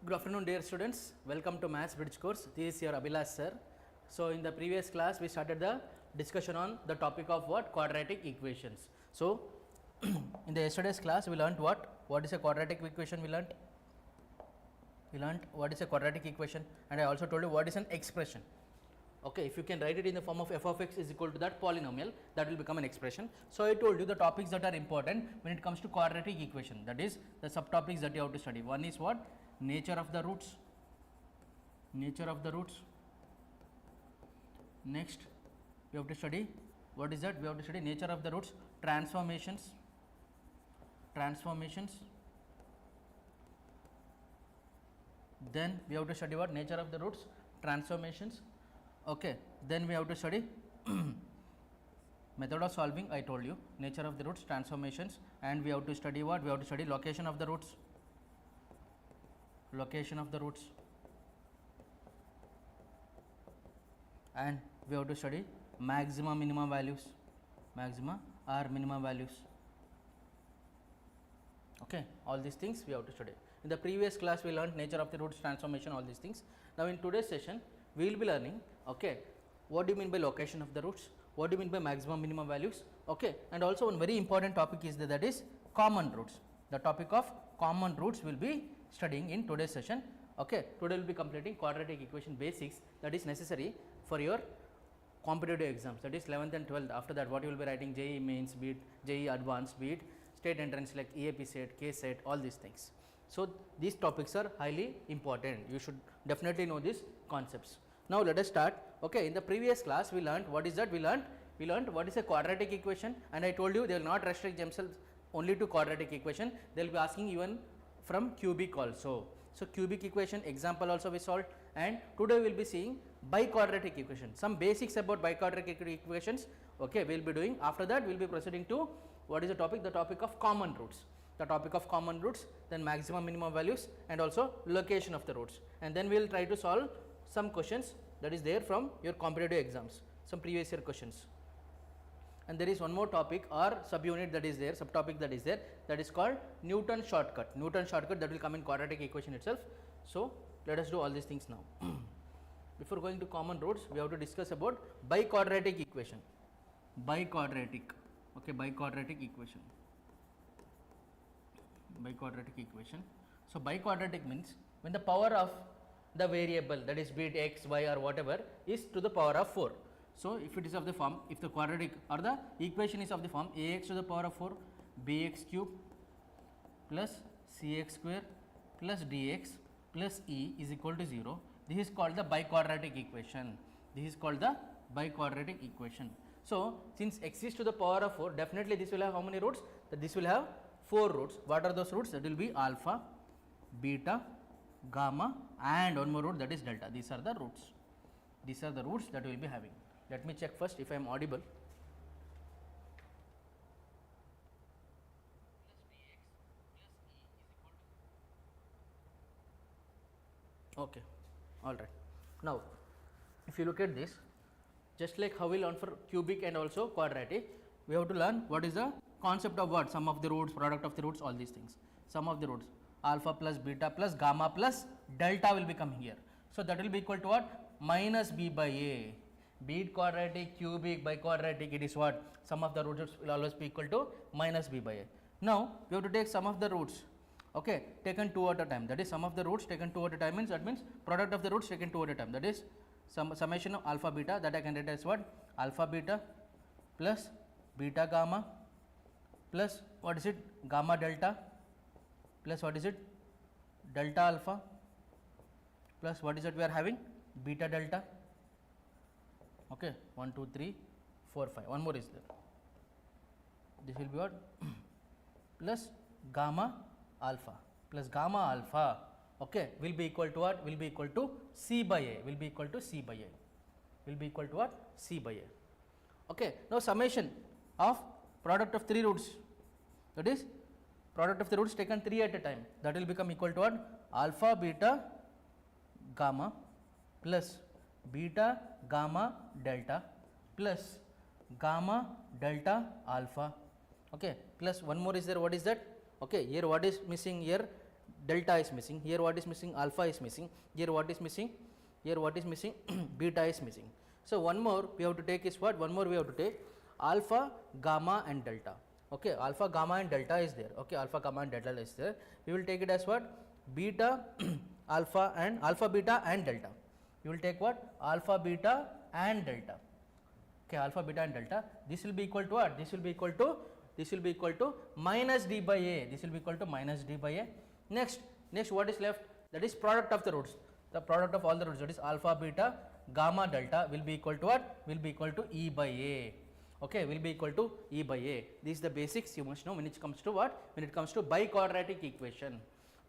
Good afternoon dear students, welcome to Maths Bridge course. This is your Abhilash Sir. So in the previous class we started the discussion on the topic of what? Quadratic equations. So in the yesterday's class we learnt what is a quadratic equation. We learnt what is a quadratic equation, and I also told you what is an expression. Okay, if you can write it in the form of f of x is equal to that polynomial, that will become an expression. So I told you the topics that are important when it comes to quadratic equation, that is the subtopics that you have to study. One is what? Nature of the roots. Next we have to study what is that? We have to study nature of the roots, transformations. Then we have to study what? Nature of the roots, transformations. Okay, then we have to study method of solving. I told you nature of the roots, transformations, and we have to study what? We have to study location of the roots. And we have to study maxima minima values, maxima or minima values. Okay, all these things we have to study. In the previous class we learned nature of the roots, transformation, all these things. Now in today's session we will be learning, okay, what do you mean by location of the roots, what do you mean by maximum minimum values, okay, and also one very important topic is that is common roots. The topic of common roots will be studying in today's session. Okay, today we will be completing quadratic equation basics that is necessary for your competitive exams, that is 11th and 12th. After that what you will be writing JEE mains, be it JEE advanced, be it state entrance like EAP set, K set, all these things. So these topics are highly important, you should definitely know these concepts. Now let us start. Okay, in the previous class we learned what is that? We learned what is a quadratic equation, and I told you they will not restrict themselves only to quadratic equation, they will be asking even from cubic also. So cubic equation example also we solved, and today we will be seeing biquadratic equation, some basics about biquadratic equations. Okay, we will be doing. After that we will be proceeding to what is the topic? The topic of common roots. Then maximum minimum values, and also location of the roots, and then we will try to solve some questions that is there from your competitive exams, some previous year questions. And there is one more topic or subunit that is there, subtopic that is there, that is called Newton shortcut. That will come in quadratic equation itself. So let us do all these things now. Before going to common roots, we have to discuss about biquadratic equation. Biquadratic equation. So biquadratic means when the power of the variable, that is be it x, y or whatever, is to the power of 4. So if it is of the form, if the quadratic or the equation is of the form ax to the power of 4 bx cube plus cx square plus dx plus e is equal to 0, this is called the biquadratic equation. So since x is to the power of 4, definitely this will have how many roots? That this will have 4 roots. What are those roots? That will be alpha, beta, gamma, and one more root, that is delta. These are the roots. That we will be having. Let me check first if I am audible. Okay, all right. Now if you look at this, just like how we learn for cubic and also quadratic, we have to learn what is the concept of what? Sum of the roots, product of the roots, all these things. Sum of the roots, alpha plus beta plus gamma plus delta will be coming here. So that will be equal to what? Minus b by a. Be it quadratic, cubic, biquadratic, it is what? Sum of the roots will always be equal to minus b by a. Now we have to take sum of the roots, okay, taken 2 at a time. That is sum of the roots taken 2 at a time means, that means product of the roots taken 2 at a time. That is summation of alpha beta, that I can write as what? Alpha beta plus beta gamma plus what is it? Gamma delta plus what is it? Delta alpha plus what is it we are having? Beta delta. Okay, 1, 2, 3, 4, 5. One more is there. This will be what? Plus gamma alpha. Okay, will be equal to what? Will be equal to c by a. Will be equal to what? C by a. Okay, now summation of product of 3 roots, that is product of the roots taken 3 at a time, that will become equal to what? Alpha beta gamma plus beta gamma delta plus gamma delta alpha, okay, plus one more is there, what is that? Okay, here what is missing here? delta is missing, here what is missing, alpha is missing, here what is missing, here what is missing, beta is missing. So one more we have to take is what, one more we have to take alpha, gamma and delta. Okay, alpha, gamma and delta is there. Okay, alpha, gamma and delta is there. We will take it as what, beta, alpha and alpha, beta and delta. You will take what, alpha, beta and delta. Okay, alpha, beta and delta. This will be equal to what? This will be equal to minus d by a. This will be equal to minus d by a. Next what is left? That is product of the roots. The product of all the roots, that is alpha, beta, gamma, delta will be equal to what? Will be equal to e by a. Okay, will be equal to e by a. This is the basics you must know when it comes to what? When it comes to biquadratic equation.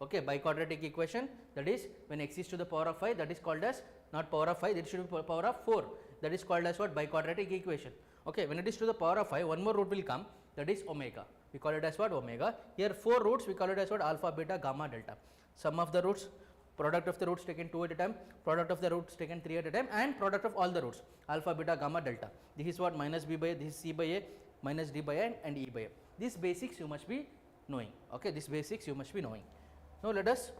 Okay, biquadratic equation, that is when x is to the power of 5, that is called as, not power of 5, it should be power of 4. That is called as what? Biquadratic equation. Okay, when it is to the power of 5, one more root will come, that is omega. We call it as what? Omega. Here 4 roots, we call it as what? Alpha, beta, gamma, delta. Sum of the roots, product of the roots taken 2 at a time, product of the roots taken 3 at a time, and product of all the roots, alpha, beta, gamma, delta. This is what? Minus b by a, this is c by a, minus d by a and e by a. These basics you must be knowing. Okay, these basics you must be knowing. Now let us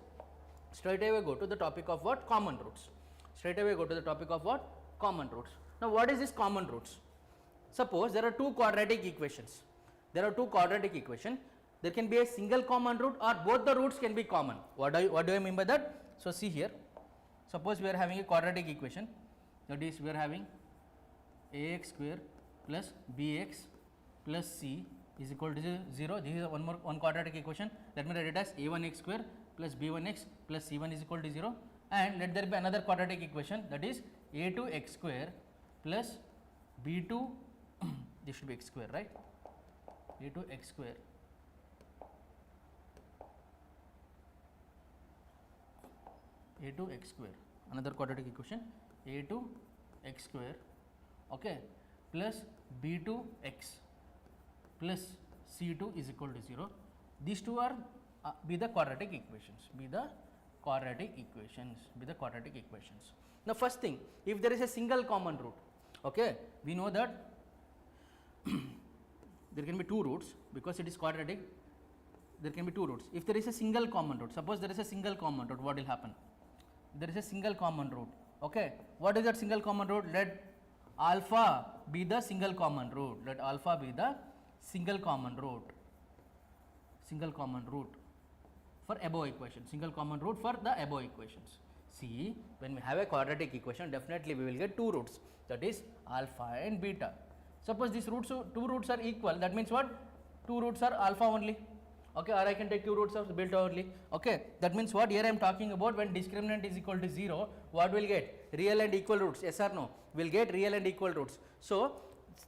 straight away go to the topic of what? Common roots. Straight away go to the topic of what? Common roots. Now what is this common roots? Suppose there are two quadratic equations. There are two quadratic equations. There can be a single common root or both the roots can be common. What do I mean by that? So see here. Suppose we are having a quadratic equation. That is, we are having ax square plus bx plus c is equal to 0. This is one quadratic equation. Let me write it as a1x square plus b1x plus c1 is equal to 0. And let there be another quadratic equation, that is a2x square plus b2 this should be x square, right? a2x square a2x square, another quadratic equation, a2x square, okay, plus b2x plus c2 is equal to 0. These two are be the quadratic equations, be the quadratic equations. Now first thing, if there is a single common root, okay, we know that there can be two roots because it is quadratic. There can be two roots. If there is a single common root, suppose there is a single common root, what will happen? There is a single common root. Okay, what is that single common root? Let alpha be the single common root. Let alpha be the single common root. Single common root for above equation. Single common root for the above equations. See, when we have a quadratic equation, definitely we will get two roots. That is alpha and beta. Suppose these roots, two roots are equal. That means what? Two roots are alpha only. Okay, or I can take two roots of beta only. Okay, that means what? Here I am talking about when discriminant is equal to 0, what will get? Real and equal roots. Yes or no? Will get real and equal roots. So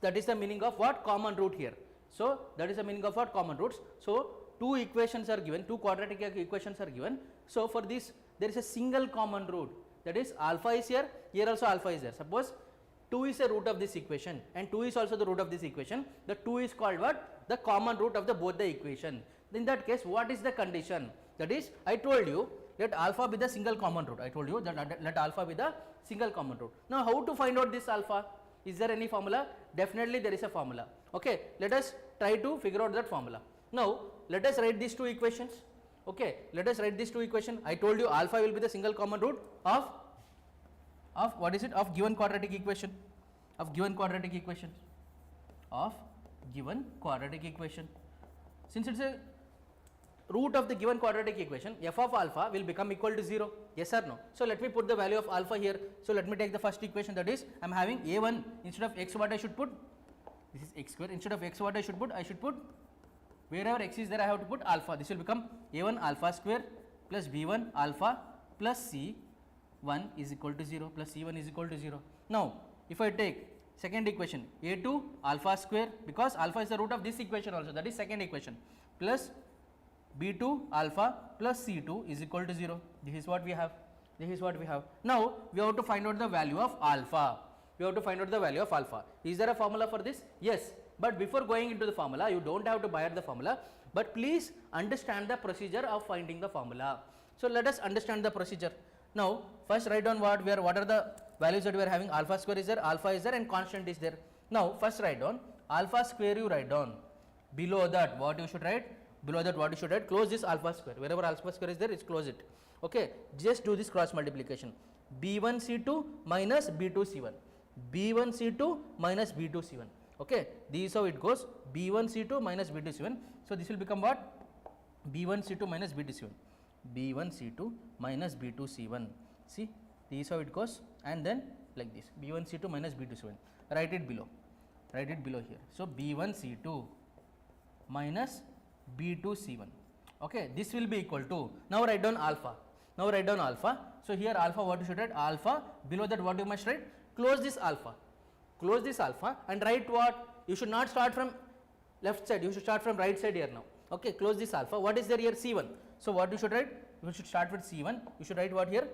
that is the meaning of what? Common root here. So that is the meaning of what? Common roots. So two equations are given, two quadratic equations are given. So for this there is a single common root. That is alpha is here. Here also alpha is there. Suppose 2 is a root of this equation and 2 is also the root of this equation. The 2 is called what? The common root of the both the equation. In that case, what is the condition? That is, I told you, let alpha be the single common root. I told you that let alpha be the single common root. Now how to find out this alpha? Is there any formula? Definitely there is a formula. Okay, let us try to figure out that formula. Now let us write these two equations. Okay, let us write these two equations. I told you alpha will be the single common root of what is it? Of given quadratic equation. Of given quadratic equation. Of given quadratic equation. Since it's a root of the given quadratic equation, f of alpha will become equal to 0. Yes or no? So let me put the value of alpha here. So let me take the first equation, that is, I am having a1 instead of x, what I should put? This is x square. Instead of x, what I should put? I should put, wherever x is there, I have to put alpha. This will become a1 alpha square plus b1 alpha plus c1 is equal to 0 plus c1 is equal to 0. Now if I take second equation, a2 alpha square, because alpha is the root of this equation also, that is second equation, plus b2 alpha plus c2 is equal to 0. This is what we have. This is what we have. Now we have to find out the value of alpha. We have to find out the value of alpha. Is there a formula for this? Yes. But before going into the formula, you don't have to buy the formula, but please understand the procedure of finding the formula. So let us understand the procedure. Now first write down what are the values that we are having. Alpha square is there, alpha is there, and constant is there. Now first write down alpha square, you write down. Below that what you should write? Below that what you should write, close this alpha square, wherever alpha square is there, it's close it. Okay, just do this cross multiplication, b1 c2 minus b2 c1, b1 c2 minus b2 c1. Okay, this is how it goes, b1 c2 minus b2 c1. So this will become what, b1 c2 minus b2 c1, b1 c2 minus b2 c1. See, this is how it goes, and then like this, b1 c2 minus b2 c1. Write it below, write it below here. So b1 c2 minus b2 c1. Okay, this will be equal to, now write down alpha, now write down alpha. So here alpha, what you should write, alpha, below that what you must write, close this alpha, close this alpha, and write what, you should not start from left side, you should start from right side here now. Okay, close this alpha, what is there here, c1. So what you should write, you should start with c1, you should write what here,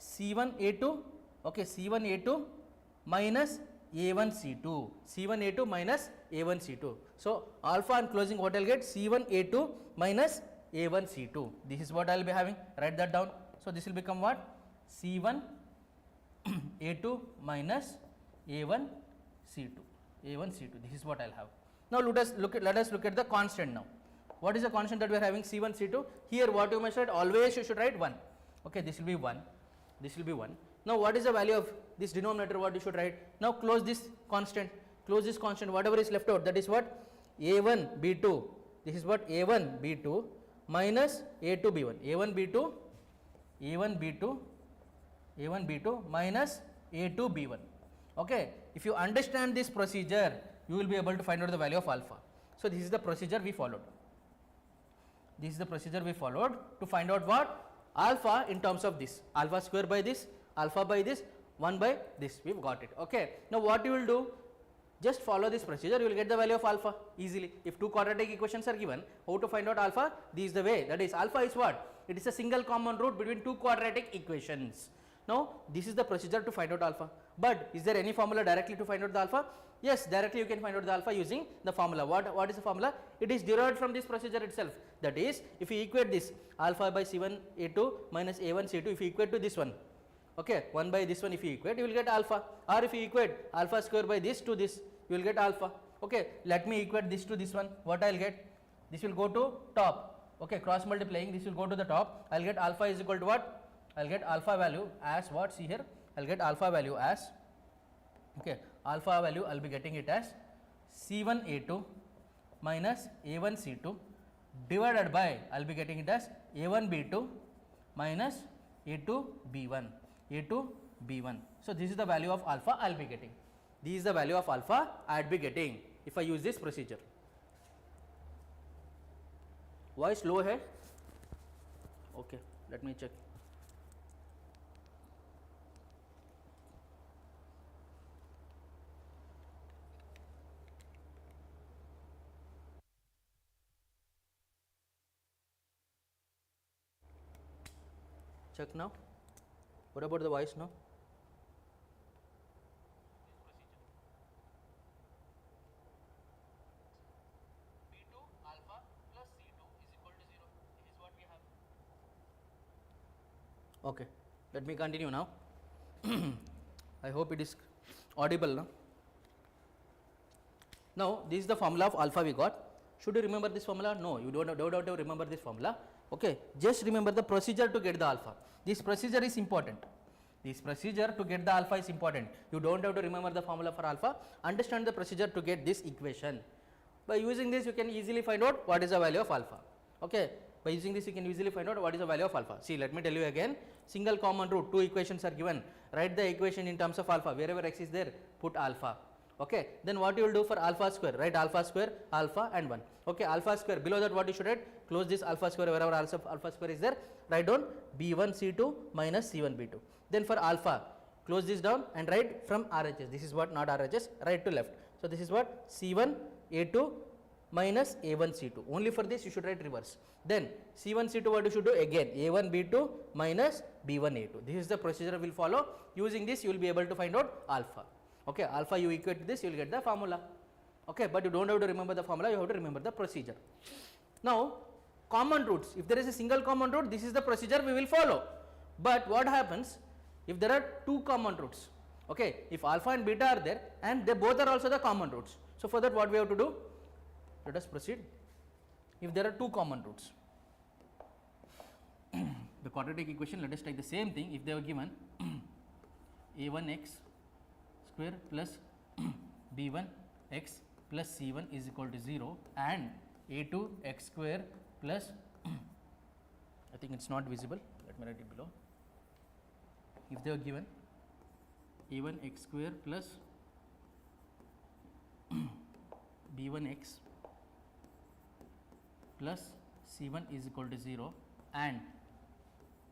c1 a2, okay, c1 a2 minus a1 c2, c1 a2 minus a1 c2. So alpha and closing, what I will get, c1 a2 minus a1 c2, this is what I will be having, write that down. So this will become what, c1 a2 minus a1 c2, a1 c2, this is what I will have. Now let us look at the constant now. What is the constant that we are having, c1 c2, here what you must write, always you should write 1. Okay, this will be 1, this will be 1. Now what is the value of this denominator, what you should write, now close this constant, whatever is left out, that is what, a1 b2, this is what, a1 b2 minus a2 b1, a1 b2, a1 b2, a1 b2 minus a2 b1. Okay, if you understand this procedure, you will be able to find out the value of alpha. So this is the procedure we followed, this is the procedure we followed to find out what, alpha in terms of this, alpha square by this, alpha by this, 1 by this, we've got it. Okay, now what you will do, just follow this procedure, you will get the value of alpha easily. If two quadratic equations are given, how to find out alpha, this is the way, that is alpha is what, it is a single common root between two quadratic equations. Now this is the procedure to find out alpha, but is there any formula directly to find out the alpha? Yes, directly you can find out the alpha using the formula. What is the formula? It is derived from this procedure itself, that is, if you equate this alpha by c1 a2 minus a1 c2, if you equate to this one, okay, 1 by this one, if you equate, you will get alpha, or if you equate alpha square by this to this, you will get alpha. Okay, let me equate this to this one, what I will get, this will go to top, okay, cross multiplying, this will go to the top, I will get alpha is equal to what, I will get alpha value as what, see here, I will get alpha value as, okay, alpha value I will be getting it as c1 a2 minus a1 c2 divided by, I will be getting it as a1 b2 minus a2 b1, a2 b1. So this is the value of alpha I will be getting, this is the value of alpha I will be getting if I use this procedure. Voice low hai? Okay, let me check. Check now. What about the voice now? B2 alpha plus C2 is equal to 0. This is what we have. Okay, let me continue now. I hope it is audible now. Now this is the formula of alpha we got. Should you remember this formula? No, you don't have to remember this formula. Okay, just remember the procedure to get the alpha. This procedure is important. This procedure to get the alpha is important. You don't have to remember the formula for alpha. Understand the procedure to get this equation. By using this, you can easily find out what is the value of alpha. Okay, by using this, you can easily find out what is the value of alpha. See, let me tell you again. Single common root, two equations are given. Write the equation in terms of alpha. Wherever x is there, put alpha. Okay, then what you will do for alpha square, write alpha square, alpha and 1. Okay, alpha square, below that what you should write, close this alpha square, wherever alpha square is there, write down b1 c2 minus c1 b2. Then for alpha, close this down and write from RHS, this is what, not RHS, right to left. So this is what, c1 a2 minus a1 c2, only for this you should write reverse. Then c1 c2 what you should do, again a1 b2 minus b1 a2. This is the procedure we will follow. Using this you will be able to find out alpha. Okay, alpha you equate to this, you will get the formula. Okay, but you don't have to remember the formula, you have to remember the procedure. Now common roots, if there is a single common root, this is the procedure we will follow. But what happens if there are two common roots? Okay, if alpha and beta are there and they both are also the common roots. So for that what we have to do? Let us proceed. if there are two common roots. The quadratic equation, let us take the same thing. If they were given a1x square plus b1x plus c1 is equal to 0 and a2x square plus I think it is not visible, let me write it below. If they were given a1x square plus b1x plus c1 is equal to 0 and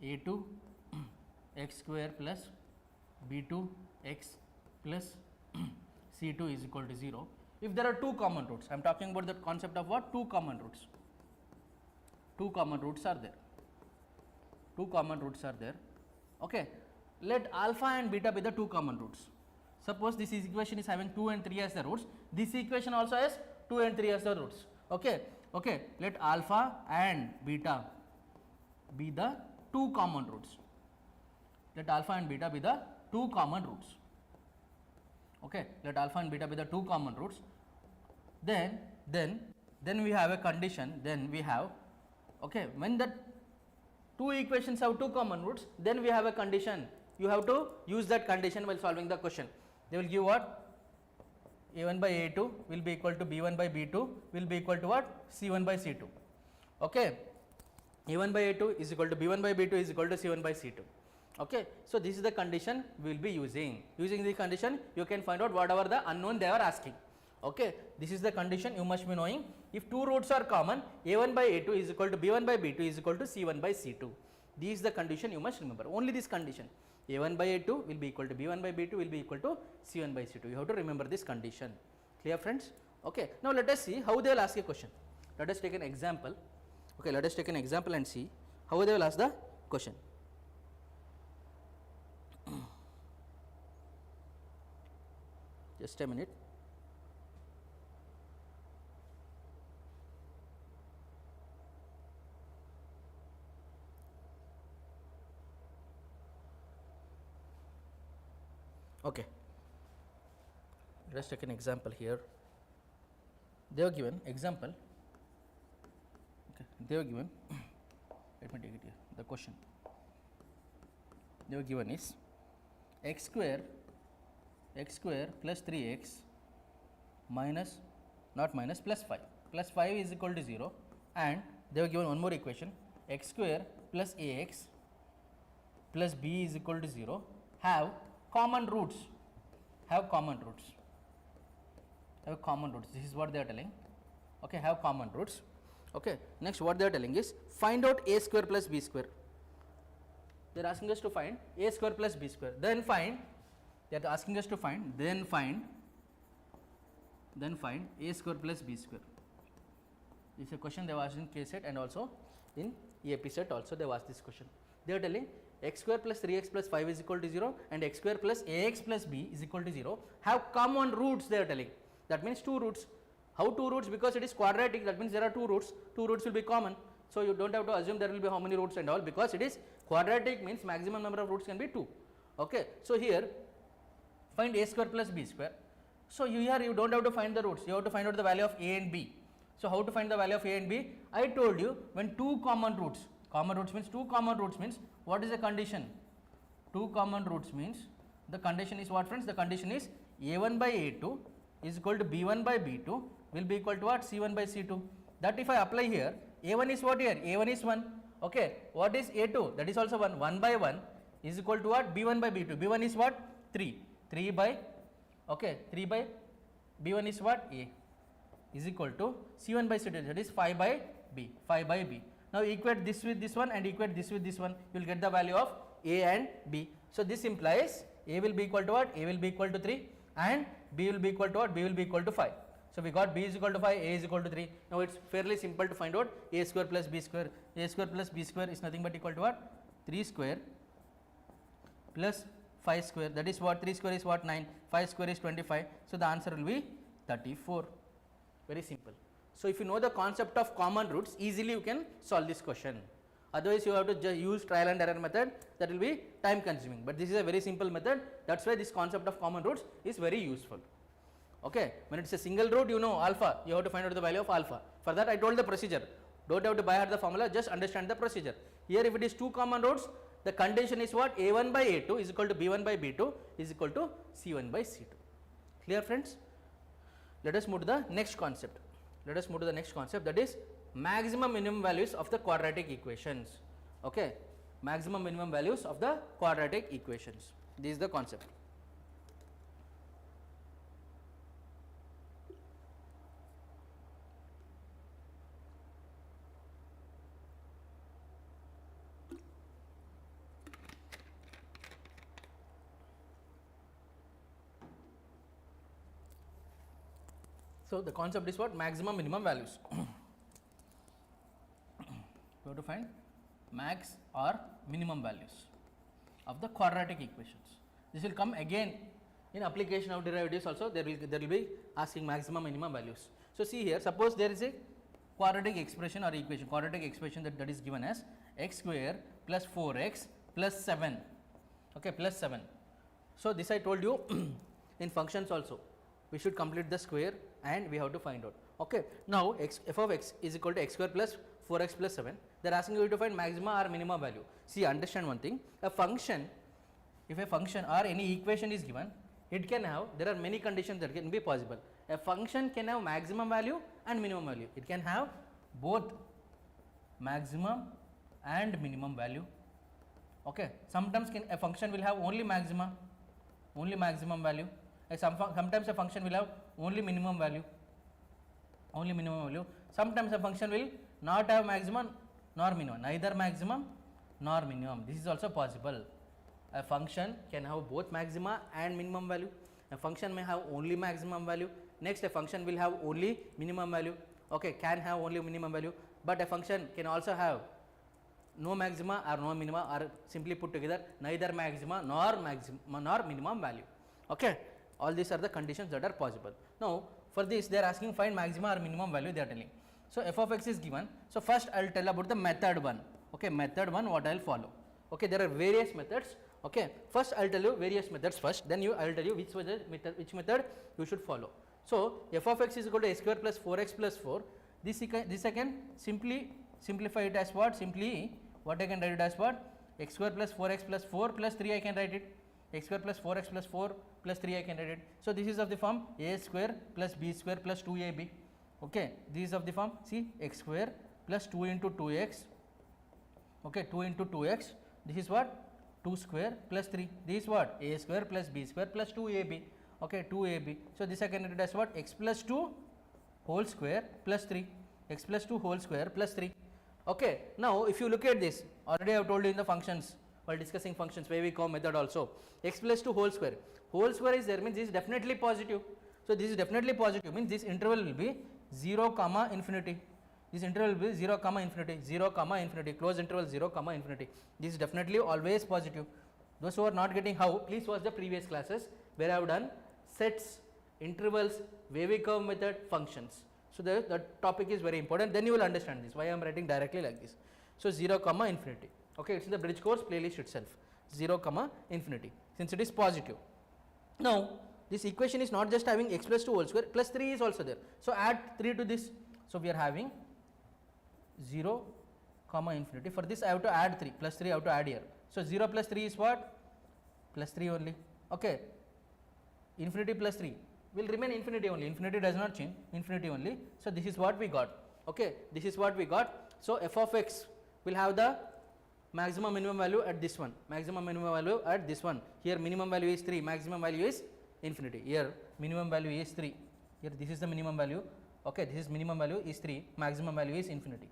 a2 x square plus b2x plus c2 is equal to 0. If there are two common roots, I am talking about the concept of what? Two common roots. Two common roots are there. Two common roots are there. Okay. Let alpha and beta be the two common roots. Suppose this equation is having 2 and 3 as the roots. This equation also has 2 and 3 as the roots. Okay. Okay. Let alpha and beta be the two common roots. Let alpha and beta be the two common roots. Okay. Let alpha and beta be the two common roots. Then we have a condition. Then we have, okay, when the two equations have two common roots, then we have a condition. You have to use that condition while solving the question. They will give what? A1 by A2 will be equal to B1 by B2 will be equal to what? C1 by C2. Okay. A1 by A2 is equal to B1 by B2 is equal to C1 by C2. Okay. So, this is the condition we will be using. Using the condition, you can find out whatever the unknown they are asking. Okay. This is the condition you must be knowing. If two roots are common, A1 by A2 is equal to B1 by B2 is equal to C1 by C2. This is the condition you must remember. Only this condition. A1 by A2 will be equal to B1 by B2 will be equal to C1 by C2. You have to remember this condition. Clear, friends? Okay. Now, let us see how they will ask a question. Let us take an example. Okay. Let us take an example and see how they will ask the question. Just a minute. Okay. Let us take an example here. They are given example. Okay. They are given. Let me take it here. The question they are given is x square plus 3x minus not minus plus 5 is equal to 0 and they were given one more equation x square plus ax plus b is equal to 0 have common roots. This is what they are telling. Okay, have common roots. Okay. Next, what they are telling is find out a square plus b square. They are asking us to find a square plus b square. Then find. They are asking us to find. Then find a square plus b square. This is a question they have asked in K set and also in EAP set also they have asked this question. They are telling x square plus 3x plus 5 is equal to 0 and x square plus ax plus b is equal to 0 have common roots they are telling. That means two roots. How two roots? Because it is quadratic, that means there are two roots will be common. So, you do not have to assume there will be how many roots and all, because it is quadratic means maximum number of roots can be 2. Okay. So, here find a square plus b square. So, here you do not have to find the roots, you have to find out the value of a and b. So, how to find the value of a and b? I told you when two common roots means what is the condition? Two common roots means the condition is what, friends? The condition is a1 by a2 is equal to b1 by b2 will be equal to what? C1 by C2. That if I apply here, a1 is what here? A1 is 1. Okay. What is a2? That is also 1. 1 by 1 is equal to what? B1 by b2. B1 is what? 3. 3 by, okay, 3 by b1 is what? A is equal to C1 by C2, that is 5 by b. 5 by b. Now, equate this with this one and equate this with this one, you will get the value of a and b. So, this implies a will be equal to what? A will be equal to 3 and b will be equal to what? B will be equal to 5. So, we got b is equal to 5, a is equal to 3. Now, it is fairly simple to find out a square plus b square. A square plus b square is nothing but equal to what? 3 square plus 5 square, that is what? 3 square is what? 9, 5 square is 25. So, the answer will be 34. Very simple. So, if you know the concept of common roots, easily you can solve this question. Otherwise, you have to just use trial and error method, that will be time consuming. But this is a very simple method, that is why this concept of common roots is very useful. Okay, when it's a single root, you know alpha, you have to find out the value of alpha. For that I told the procedure, don't have to by heart the formula, just understand the procedure. Here if it is two common roots, the condition is what? A1 by A2 is equal to B1 by B2 is equal to C1 by C2. Clear friends? Let us move to the next concept. Let us move to the next concept, that is maximum minimum values of the quadratic equations. Okay, maximum minimum values of the quadratic equations. This is the concept. So the concept is what? Maximum minimum values. We have to find max or minimum values of the quadratic equations. This will come again in application of derivatives also, there will be asking maximum minimum values. So see here, suppose there is a quadratic expression or equation, quadratic expression that is given as x square plus 4x plus 7, okay, plus 7. So this I told you in functions also, we should complete the square and we have to find out. Okay, now f of x is equal to x square plus 4x plus 7. They are asking you to find maxima or minimum value. See, understand one thing, a function, if a function or any equation is given, it can have, there are many conditions that can be possible. A function can have maximum value and minimum value. It can have both maximum and minimum value. Okay, sometimes a function will have only maximum value. Sometimes a function will have only minimum value. Sometimes a function will not have maximum nor minimum, neither maximum nor minimum. This is also possible. A function can have both maxima and minimum value. A function may have only maximum value. Next, a function will have only minimum value. Okay, can have only minimum value, but a function can also have no maxima or no minima, or simply put together neither maxima nor minimum value. Okay, all these are the conditions that are possible. Now for this they are asking find maxima or minimum value, they are telling. So f of x is given. So first I will tell about the method 1. Okay, method 1 what I will follow. Okay, there are various methods. Okay, first I will tell you various methods first, then I will tell you which method you should follow. So f of x is equal to x square plus 4x plus 4. This I can simply simplify it as what? Simply what I can write it as what? X square plus 4x plus 4 plus 3 I can write it. X square plus 4x plus 4 plus 3 I can write it. So this is of the form a square plus b square plus 2ab. Okay, this is of the form, see, x square plus 2 into 2x. Okay, 2 into 2x. This is what? 2 square plus 3. This is what? A square plus b square plus 2ab. Okay, 2ab. So this I can write it as what? X plus 2 whole square plus 3. X plus 2 whole square plus 3. Okay, now if you look at this, already I have told you in the functions, while discussing functions, Wavy-Cobb method also, x plus 2 whole square is there, means this is definitely positive. So this is definitely positive, means this interval will be 0 comma infinity. This interval will be 0 comma infinity, 0 comma infinity, close interval 0 comma infinity. This is definitely always positive. Those who are not getting how, please watch the previous classes where I have done sets, intervals, Wavy-Cobb method, functions. So the topic is very important, then you will understand this, why I am writing directly like this. So 0 comma infinity. Okay, it's in the bridge course playlist itself, 0 comma infinity, since it is positive. Now this equation is not just having x plus 2 whole square, plus 3 is also there. So add 3 to this. So we are having 0 comma infinity. For this I have to add 3, plus 3 I have to add here. So 0 plus 3 is what? Plus 3 only. Okay, infinity plus 3 will remain infinity only, infinity does not change, infinity only. So this is what we got. Okay, this is what we got. So f of x will have the maximum minimum value at this one, maximum minimum value at this one. Here minimum value is 3, maximum value is infinity. Here minimum value is 3, here this is the minimum value. Okay, this is minimum value is 3, maximum value is infinity,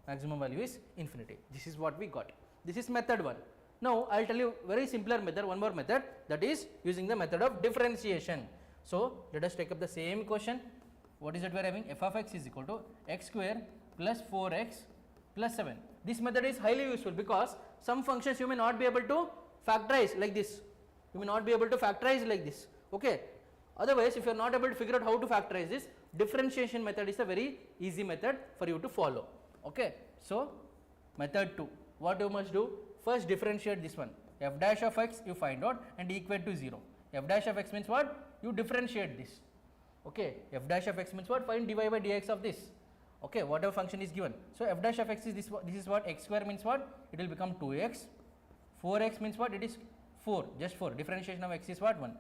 maximum value is infinity. This is what we got. This is method 1. Now I will tell you very simpler method, one more method, that is using the method of differentiation. So let us take up the same question. What is that we are having? F of x is equal to x square plus 4x plus 7. This method is highly useful because some functions you may not be able to factorize like this. You may not be able to factorize like this. Okay. Otherwise, if you are not able to figure out how to factorize this, differentiation method is a very easy method for you to follow. Okay. So method 2. What you must do? First differentiate this one. F dash of x you find out and equate to 0. F dash of x means what? You differentiate this. Okay, f dash of x means what? Find dy by dx of this. Okay, whatever function is given. So f dash of x is this is what? X square means what? It will become 2x. 4x means what? It is 4, just 4. Differentiation of x is what? 1.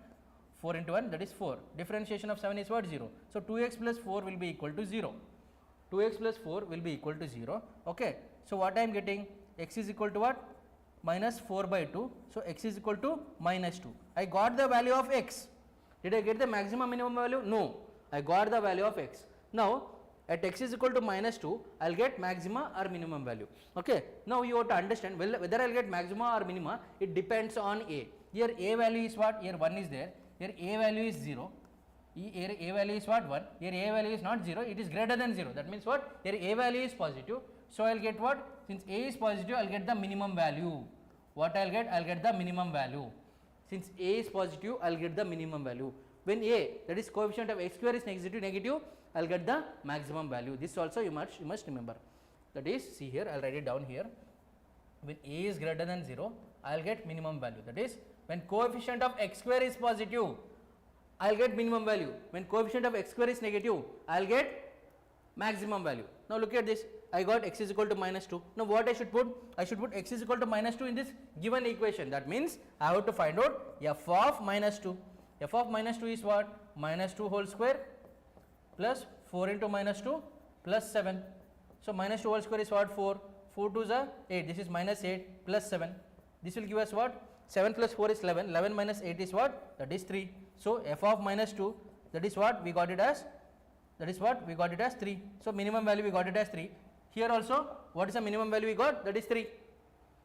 4 into 1, that is 4. Differentiation of 7 is what? 0. So 2x plus 4 will be equal to 0. 2x plus 4 will be equal to 0. Okay. So what I am getting? X is equal to what? Minus 4 by 2. So x is equal to minus 2. I got the value of x. Did I get the maximum minimum value? No. I got the value of x. Now at x is equal to minus 2, I will get maxima or minimum value. Okay. Now you have to understand whether I will get maxima or minima, it depends on a. Here a value is what? Here 1 is there. Here a value is 0. Here a value is what? 1. Here a value is not 0. It is greater than 0. That means what? Here a value is positive. So I will get what? Since a is positive, I will get the minimum value. What I will get? I will get the minimum value. Since a is positive, I will get the minimum value. When a, that is coefficient of x square is negative, I will get the maximum value. This also you must remember. That is, see here, I will write it down here. When a is greater than 0, I will get minimum value. That is, when coefficient of x square is positive, I will get minimum value. When coefficient of x square is negative, I will get maximum value. Now look at this. I got x is equal to minus 2. Now what I should put? I should put x is equal to minus 2 in this given equation. That means I have to find out f of minus 2. F of minus 2 is what? Minus 2 whole square plus 4 into minus 2 plus 7. So minus 2 whole square is what? 4. 4 2 is 8. This is minus 8 plus 7. This will give us what? 7 plus 4 is 11. 11 minus 8 is what? That is 3. So f of minus 2, that is what? We got it as? That is what? We got it as 3. So minimum value we got it as 3. Here also, what is the minimum value we got? That is 3.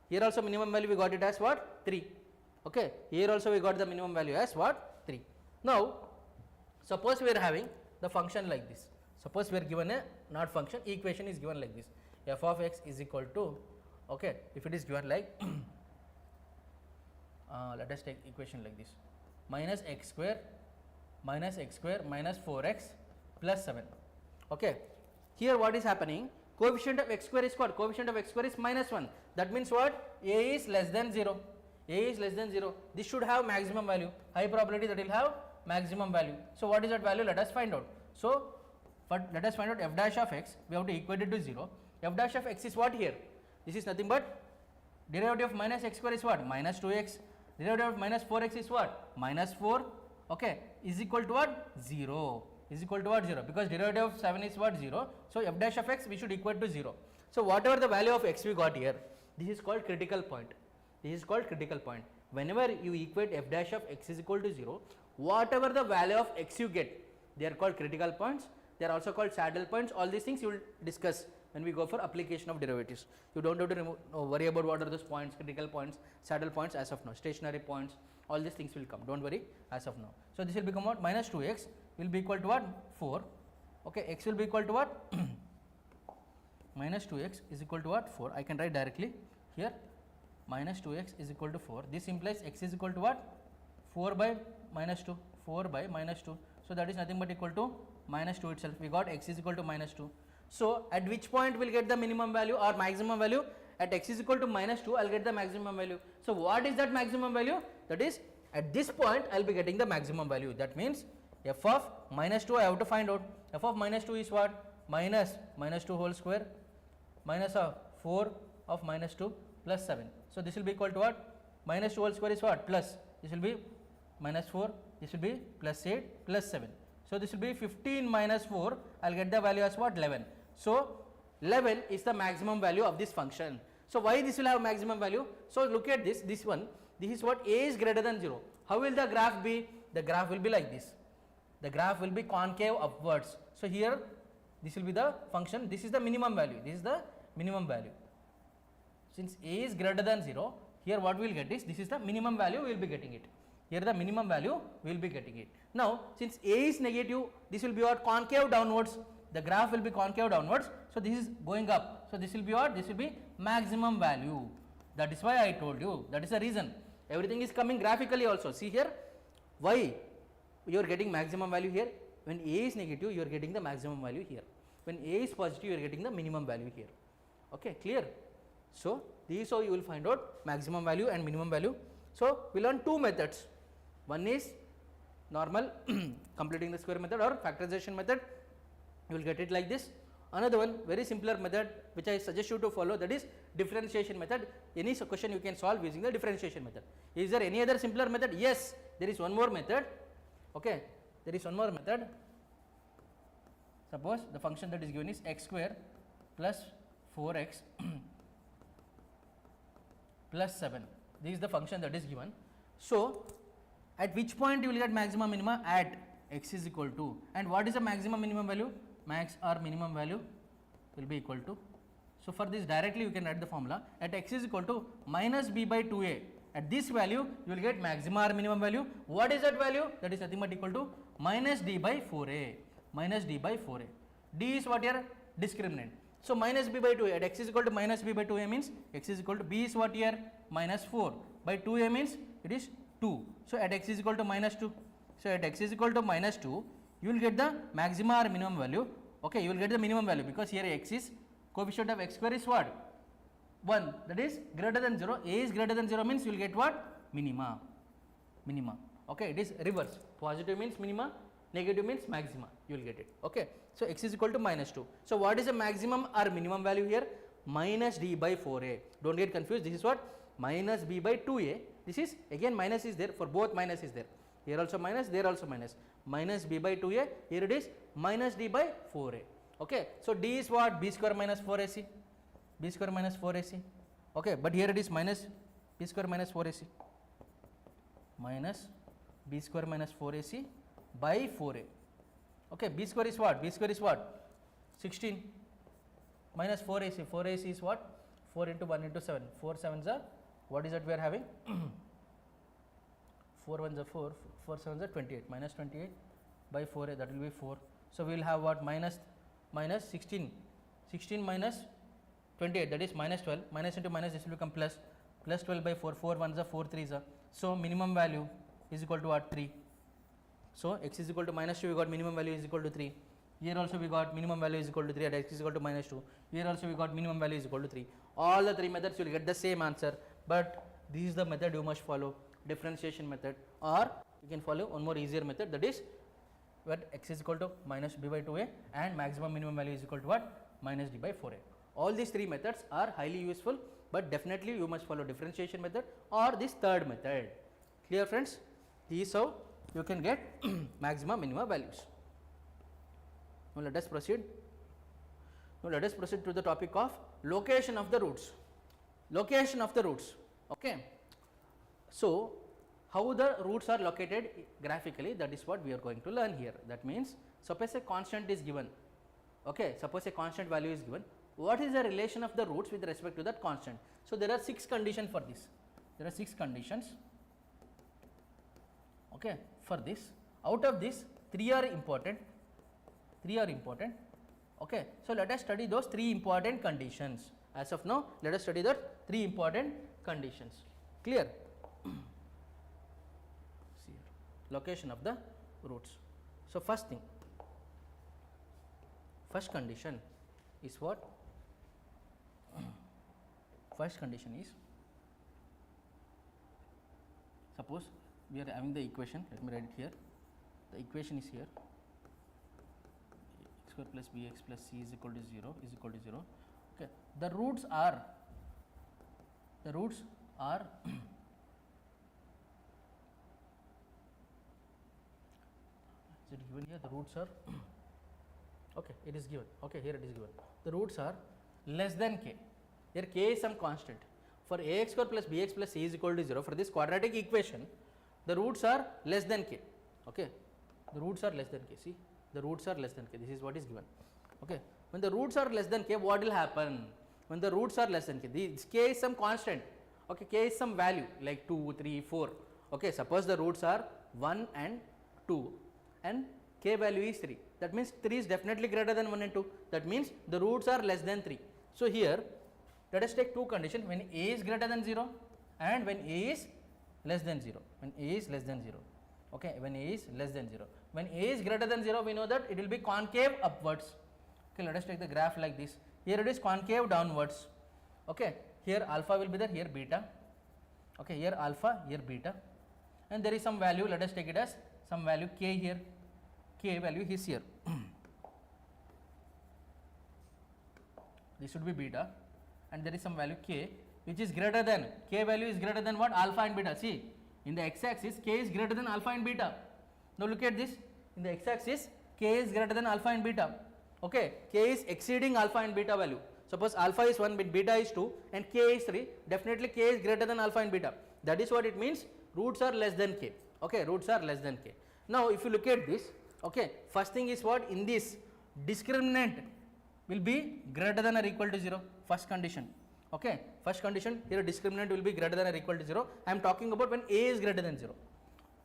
Here also minimum value we got it as what? 3. Okay. Here also we got the minimum value as what? 3. Now, suppose we are having the function like this. Suppose we are given a not function, equation is given like this. F of x is equal to, okay, if it is given like, let us take equation like this. Minus x square minus 4x plus 7. Okay. Here what is happening? Coefficient of x square is what? Coefficient of x square is minus 1. That means what? A is less than 0. A is less than 0. This should have maximum value. High probability that will have maximum value. So what is that value? Let us find out. So let us find out f dash of x. We have to equate it to 0. F dash of x is what here? This is nothing but derivative of minus x square is what? Minus 2x. Derivative of minus 4x is what? Minus 4. Okay. Is equal to what? 0. Is equal to what? 0, because derivative of 7 is what? 0. So f dash of x we should equate to 0. So whatever the value of x we got here, this is called critical point. This is called critical point. Whenever you equate f dash of x is equal to 0, whatever the value of x you get, they are called critical points. They are also called saddle points. All these things you will discuss when we go for application of derivatives. You don't have to worry about what are those points, critical points, saddle points as of now, stationary points, all these things will come. Don't worry as of now. So this will become what? Minus 2x will be equal to what? 4. Okay, x will be equal to what? Minus 2x is equal to what? 4. I can write directly here. Minus 2x is equal to 4. This implies x is equal to what? 4 by minus 2. 4 by minus 2. So that is nothing but equal to minus 2 itself. We got x is equal to minus 2. So at which point we will get the minimum value or maximum value? At x is equal to minus 2, I will get the maximum value. So what is that maximum value? That is, at this point I will be getting the maximum value. That means f of minus 2 I have to find out. F of minus 2 is what? Minus 2 whole square minus 4 of minus 2 plus 7. So this will be equal to what? Minus 2 whole square is what? Plus. This will be minus 4. This will be plus 8 plus 7. So this will be 15 minus 4. I will get the value as what? 11. So 11 is the maximum value of this function. So why this will have maximum value? So look at this. This one. This is what? A is greater than 0. How will the graph be? The graph will be like this. The graph will be concave upwards. So here this will be the function. This is the minimum value. This is the minimum value. Since a is greater than 0, here what we will get is, this is the minimum value, we will be getting it. Here the minimum value, we will be getting it. Now since a is negative, this will be what? Concave downwards. The graph will be concave downwards. So this is going up. So this will be what? This will be maximum value. That is why I told you. That is the reason. Everything is coming graphically also. See here. Why? You are getting maximum value here. When a is negative, you are getting the maximum value here. When a is positive, you are getting the minimum value here. Okay, clear? So this is how you will find out maximum value and minimum value. So we learn two methods. One is normal completing the square method or factorization method, you will get it like this. Another one very simpler method which I suggest you to follow, that is differentiation method. Any question you can solve using the differentiation method. Is there any other simpler method? Yes, there is one more method. Okay, there is one more method. Suppose the function that is given is x square plus 4x plus 7. This is the function that is given. So, at which point you will get maximum minima? At x is equal to, and what is the maximum minimum value? Max or minimum value will be equal to. So, for this directly you can write the formula at x is equal to minus b by 2a. At this value you will get maximum or minimum value. What is that value? That is nothing but equal to minus d by 4a. Minus d by 4a. D is what here? Discriminant. So, minus b by 2a at x is equal to minus b by 2a means x is equal to b is what here? Minus 4 by 2a means it is 2. So, at x is equal to minus 2. So, at x is equal to minus 2, you will get the maximum or minimum value. Okay, you will get the minimum value because here x is coefficient of x square is what? 1, that is greater than 0. A is greater than 0 means you will get what? Minima. Minima. Okay, it is reverse. Positive means minima, negative means maxima. You will get it. Okay. So, x is equal to minus 2. So, what is the maximum or minimum value here? Minus d by 4a. Do not get confused. This is what? Minus b by 2a. This is again minus is there, for both minus is there. Here also minus, there also minus. Minus b by 2a, here it is minus d by 4a. Okay. So, d is what? B square minus 4ac. B square minus 4ac. Okay. But here it is minus b square minus 4ac. Minus b square minus 4ac by 4a. Okay. B square is what? B square is what? 16 minus 4ac. 4ac is what? 4 into 1 into 7. 4 7s are, what is that we are having? 4 1s are 4, 4 7s are 28, minus 28 by 4a, that will be 4. So, we will have what? Minus 16, 16 minus 28, that is minus 12, minus into minus, this will become plus 12 by 4, 4 1s are 4 3s are. So, minimum value is equal to what? 3. So, x is equal to minus 2, we got minimum value is equal to 3. Here also we got minimum value is equal to 3, at x is equal to minus 2. Here also we got minimum value is equal to 3. All the 3 methods you will get the same answer, but this is the method you must follow, differentiation method, or you can follow one more easier method, that is where x is equal to minus b by 2a and maximum minimum value is equal to what? Minus d by 4a. All these 3 methods are highly useful, but definitely you must follow differentiation method or this third method. Clear friends? This is how you can get maximum minimum values. Now, let us proceed. Now, let us proceed to the topic of location of the roots. Location of the roots. Okay. So, how the roots are located graphically, that is what we are going to learn here. That means, suppose a constant is given. Okay. Suppose a constant value is given. What is the relation of the roots with respect to that constant? So, there are 6 conditions for this. There are 6 conditions. Okay. For this, out of this 3 are important. 3 are important. Okay. So, let us study those 3 important conditions. As of now, let us study the 3 important conditions. Clear? See here, location of the roots. So, first thing, first condition is what? First condition is, suppose we are having the equation, let me write it here. The equation is here, x square plus bx plus c is equal to 0 is equal to 0. Okay. The roots are is it given here? The roots are okay, it is given. Okay, here it is given. The roots are less than k. Here k is some constant. For ax square plus bx plus c is equal to 0, for this quadratic equation, the roots are less than k. Okay, the roots are less than k. See, the roots are less than k. This is what is given. Okay, when the roots are less than k, what will happen? When the roots are less than k, this k is some constant. Okay, k is some value like 2, 3, 4. Okay, suppose the roots are 1 and 2 and k value is 3. That means 3 is definitely greater than 1 and 2. That means the roots are less than 3. So, here let us take 2 conditions, when a is greater than 0 and when a is less than 0. When a is less than 0. Okay, when a is less than 0. When a is greater than 0, we know that it will be concave upwards. Okay, let us take the graph like this. Here it is concave downwards. Okay, here alpha will be there, here beta. Okay, here alpha, here beta, and there is some value. Let us take it as some value k here, k value is here. This should be beta, and there is some value k which is greater than, k value is greater than what? Alpha and beta. See, in the x axis k is greater than alpha and beta. Now look at this, in the x axis k is greater than alpha and beta. Okay, k is exceeding alpha and beta value. Suppose alpha is 1 but beta is 2 and k is 3, definitely k is greater than alpha and beta. That is what it means, roots are less than k. Okay, roots are less than k. Now if you look at this, okay, first thing is what? In this, discriminant will be greater than or equal to 0, first condition. Okay, first condition, here discriminant will be greater than or equal to 0. I am talking about when a is greater than 0.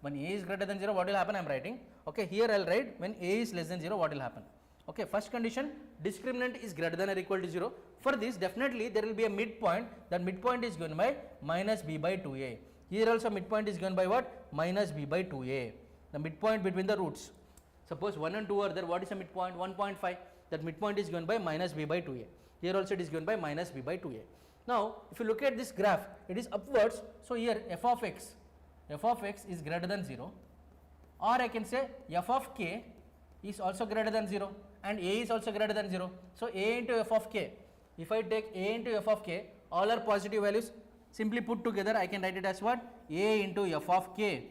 When a is greater than 0, what will happen? I am writing. Okay, here I will write when a is less than 0, what will happen. Okay, first condition, discriminant is greater than or equal to 0. For this, definitely there will be a midpoint. That midpoint is given by minus b by 2a. Here also midpoint is given by what? Minus b by 2a. The midpoint between the roots. Suppose 1 and 2 are there. What is the midpoint? 1.5. That midpoint is given by minus b by 2a. Here also it is given by minus b by 2a. Now, if you look at this graph, it is upwards. So here f of x is greater than 0, or I can say f of k is also greater than 0 and a is also greater than 0. So a into f of k, if I take a into f of k, all are positive values, simply put together I can write it as what? A into f of k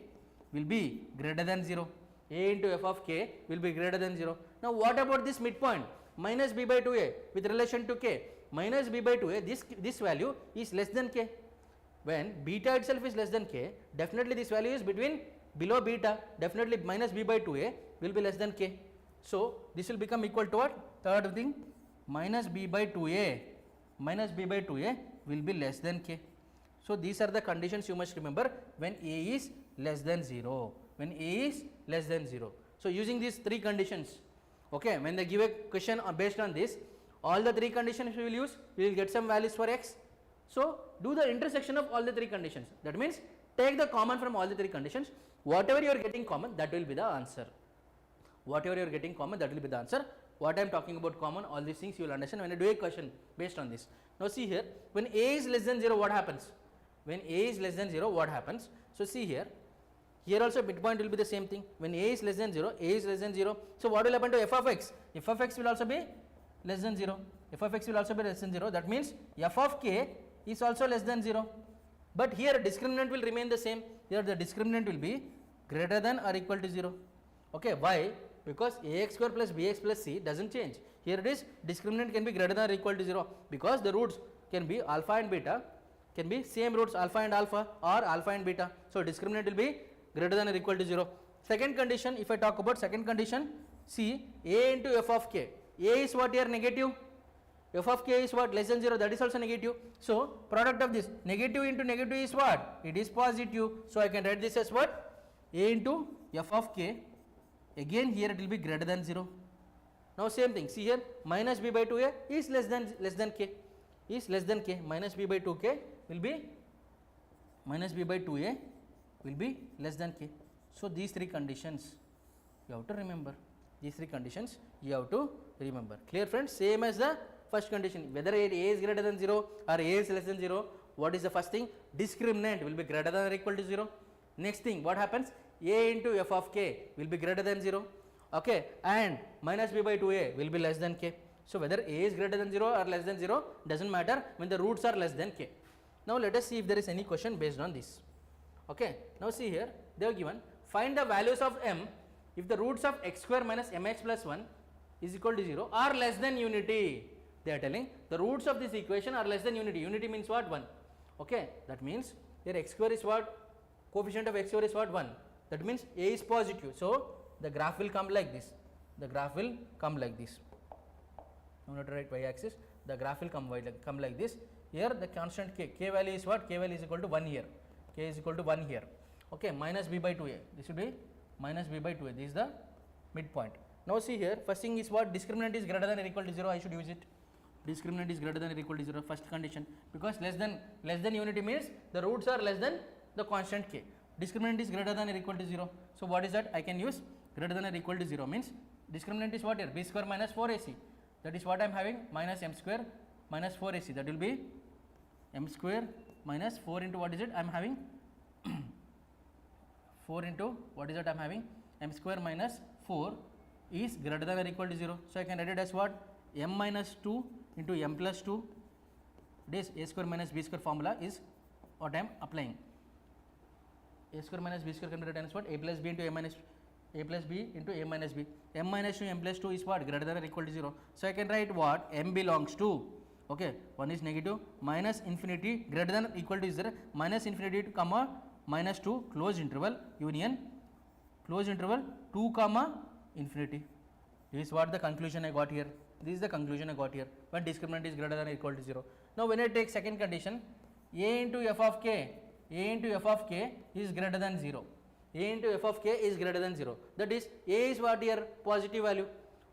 will be greater than 0. A into f of k will be greater than 0. Now what about this midpoint? Minus b by 2a with relation to k. Minus b by 2a, this value is less than k. When beta itself is less than k, definitely this value is below beta, definitely minus b by 2a will be less than k. So this will become equal to what? Third thing, minus b by 2a will be less than k. So these are the conditions you must remember when a is less than 0. When a is less than 0. So using these three conditions, okay, when they give a question based on this, all the three conditions we will use, we will get some values for x. So do the intersection of all the three conditions. That means take the common from all the three conditions. Whatever you are getting common, that will be the answer. Whatever you are getting common, that will be the answer. What I am talking about common, all these things you will understand when I do a question based on this. Now see here, when a is less than 0, what happens? When a is less than 0, what happens? So see here, here also midpoint will be the same thing. When a is less than 0, a is less than 0. So what will happen to f of x? F of x will also be less than 0. F of x will also be less than 0. That means f of k is also less than 0. But here discriminant will remain the same. Here the discriminant will be greater than or equal to 0. Okay, why? Because ax square plus bx plus c doesn't change. Here it is discriminant can be greater than or equal to 0 because the roots can be alpha and beta, can be same roots alpha and alpha or alpha and beta. So discriminant will be greater than or equal to 0. Second condition, if I talk about second condition, see a into f of k. A is what here? Negative. F of k is what? Less than 0, that is also negative. So product of this, negative into negative is what? It is positive. So I can write this as what? A into f of k. Again here it will be greater than 0. Now same thing, see here, minus b by 2a is less than k. Is less than k. Minus b by 2k will be, minus b by 2a will be less than k. So these three conditions you have to remember. These three conditions you have to remember. Clear friends? Same as the first condition, whether a is greater than 0 or a is less than 0, what is the first thing? Discriminant will be greater than or equal to 0. Next thing, what happens? A into f of k will be greater than 0, okay, and minus b by 2a will be less than k. So whether a is greater than 0 or less than 0 doesn't matter when the roots are less than k. Now let us see if there is any question based on this. Okay, now see here, they have given, find the values of m if the roots of x square minus mx plus 1 is equal to 0 or less than unity. They are telling the roots of this equation are less than unity. Unity means what? 1. Okay, that means here x square is what? Coefficient of x square is what? 1. That means a is positive. So the graph will come like this. The graph will come like this. No need to write y axis. The graph will come like this. Here the constant k value is what? K value is equal to 1 here. K is equal to 1 here. Okay, minus b by 2a. This will be minus b by 2a. This is the midpoint. Now see here, first thing is what? Discriminant is greater than or equal to 0. I should use it. Discriminant is greater than or equal to 0. First condition, because less than unity means the roots are less than the constant k. Discriminant is greater than or equal to 0. So what is that? I can use greater than or equal to 0 means discriminant is what here? B square minus 4ac. That is what I am having, minus m square minus 4ac. That will be m square minus 4 into what is it? I am having 4 into what is it? I am having m square minus 4 is greater than or equal to 0. So, I can write it as what? M minus 2 into m plus 2, this a square minus b square formula is what I am applying. A square minus b square can be written as what? A plus b into a minus a plus b into a minus b. M minus 2 m plus 2 is what? Greater than or equal to 0. So, I can write what? M belongs to, okay, one is negative, minus infinity greater than or equal to 0, minus infinity to comma minus 2 closed interval union closed interval 2 comma infinity. This is what the conclusion I got here. This is the conclusion I got here when discriminant is greater than or equal to 0. Now, when I take second condition, a into f of k, a into f of k is greater than 0. A into f of k is greater than 0. That is, a is what here? Positive value.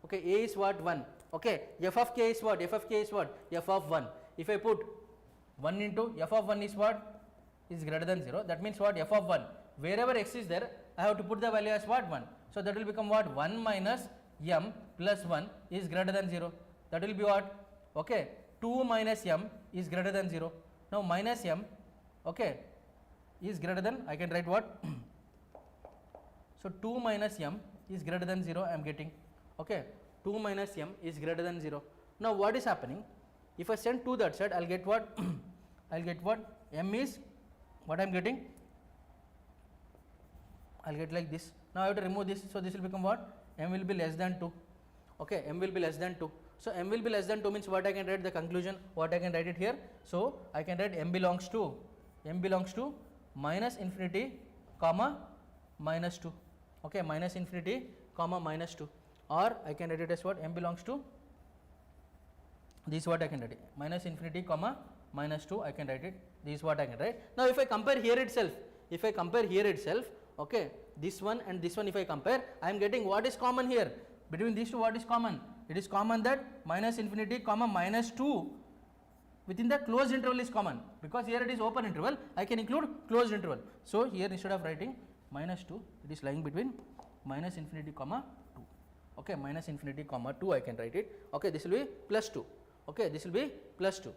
Okay, a is what? 1. Okay, f of k is what? F of k is what? F of 1. If I put 1 into f of 1 is what? Is greater than 0. That means what? F of 1. Wherever x is there, I have to put the value as what? 1. So, that will become what? 1 minus m plus 1 is greater than 0. That will be what? Okay, 2 minus m is greater than 0. Now, minus m, okay, is greater than, I can write what? So, 2 minus m is greater than 0 I am getting, okay, 2 minus m is greater than 0. Now, what is happening? If I send 2 that side, I will get what? I will get what? M is what I am getting? I will get like this. Now, I have to remove this. So, this will become what? M will be less than 2, okay, m will be less than 2. So, m will be less than 2 means what I can write the conclusion, what I can write it here. So, I can write m belongs to minus infinity comma minus 2, okay, minus infinity comma minus 2, or I can write it as what? M belongs to, this is what I can write it, minus infinity comma minus 2 I can write it, this is what I can write. Now, if I compare here itself, okay, this one and this one if I compare, I am getting what is common here between these two. What is common? It is common that minus infinity comma minus 2 within the closed interval is common, because here it is open interval, I can include closed interval. So, here instead of writing minus 2, it is lying between minus infinity comma 2, okay, minus infinity comma 2 I can write it, okay, this will be plus 2, okay, this will be plus 2.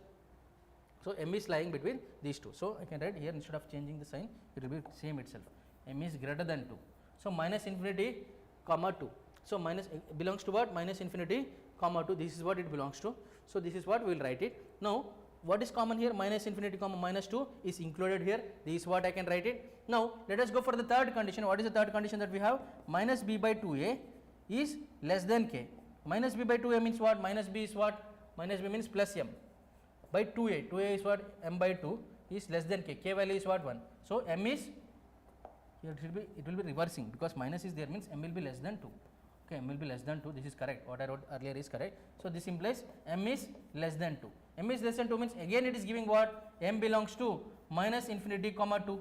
So, m is lying between these two. So, I can write here instead of changing the sign, it will be same itself, m is greater than 2. So, minus infinity comma 2. So, minus belongs to what? Minus infinity comma 2, this is what it belongs to. So, this is what we will write it. Now, what is common here? Minus infinity comma minus 2 is included here, this is what I can write it. Now, let us go for the third condition. What is the third condition that we have? Minus b by 2a is less than k. Minus b by 2a means what? Minus b is what? Minus b means plus m by 2a. 2a is what? M by 2 is less than k. K value is what? 1. So, m is, it will be reversing, because minus is there means m will be less than 2. Okay, m will be less than 2, this is correct, what I wrote earlier is correct. So, this implies m is less than 2. M is less than 2 means again it is giving what? M belongs to minus infinity comma 2.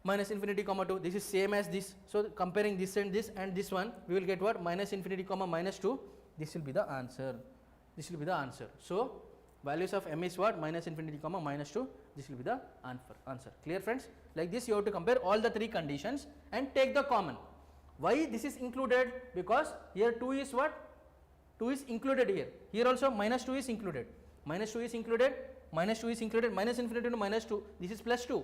Minus infinity comma 2, this is same as this. So, comparing this and this one, we will get what? Minus infinity comma minus 2, this will be the answer. This will be the answer. So, values of m is what? Minus infinity comma minus 2, this will be the answer. Clear, friends? Like this you have to compare all the 3 conditions and take the common. Why this is included? Because here 2 is what? 2 is included here. Here also minus 2 is included. Minus 2 is included. Minus 2 is included. Minus infinity to minus 2. This is plus 2.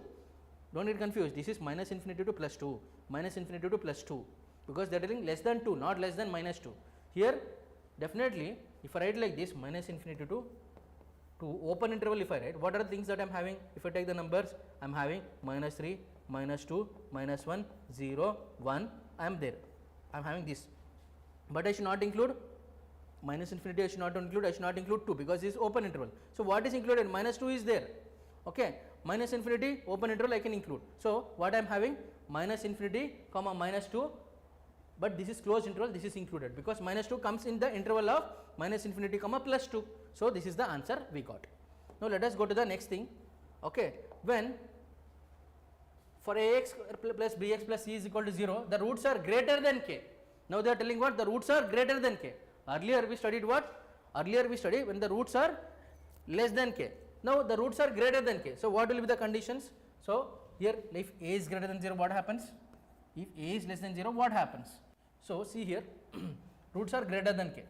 Don't get confused. This is minus infinity to plus 2. Minus infinity to plus 2. Because they are telling less than 2, not less than minus 2. Here definitely if I write like this, minus infinity to open interval if I write, what are the things that I am having? If I take the numbers, I am having minus 3, minus 2, minus 1, 0, 1, I am there. I am having this. But I should not include minus infinity, I should not include 2, because this is open interval. So, what is included? Minus 2 is there. Okay. Minus infinity, open interval I can include. So, what I am having? Minus infinity comma minus 2, but this is closed interval, this is included, because minus 2 comes in the interval of minus infinity comma plus 2. So, this is the answer we got. Now, let us go to the next thing. Okay. When for ax plus bx plus c is equal to 0, the roots are greater than k. Now, they are telling what? The roots are greater than k. Earlier we studied what? Earlier we studied when the roots are less than k. Now, the roots are greater than k. So, what will be the conditions? So, here if a is greater than 0, what happens? If a is less than 0, what happens? So, see here roots are greater than k.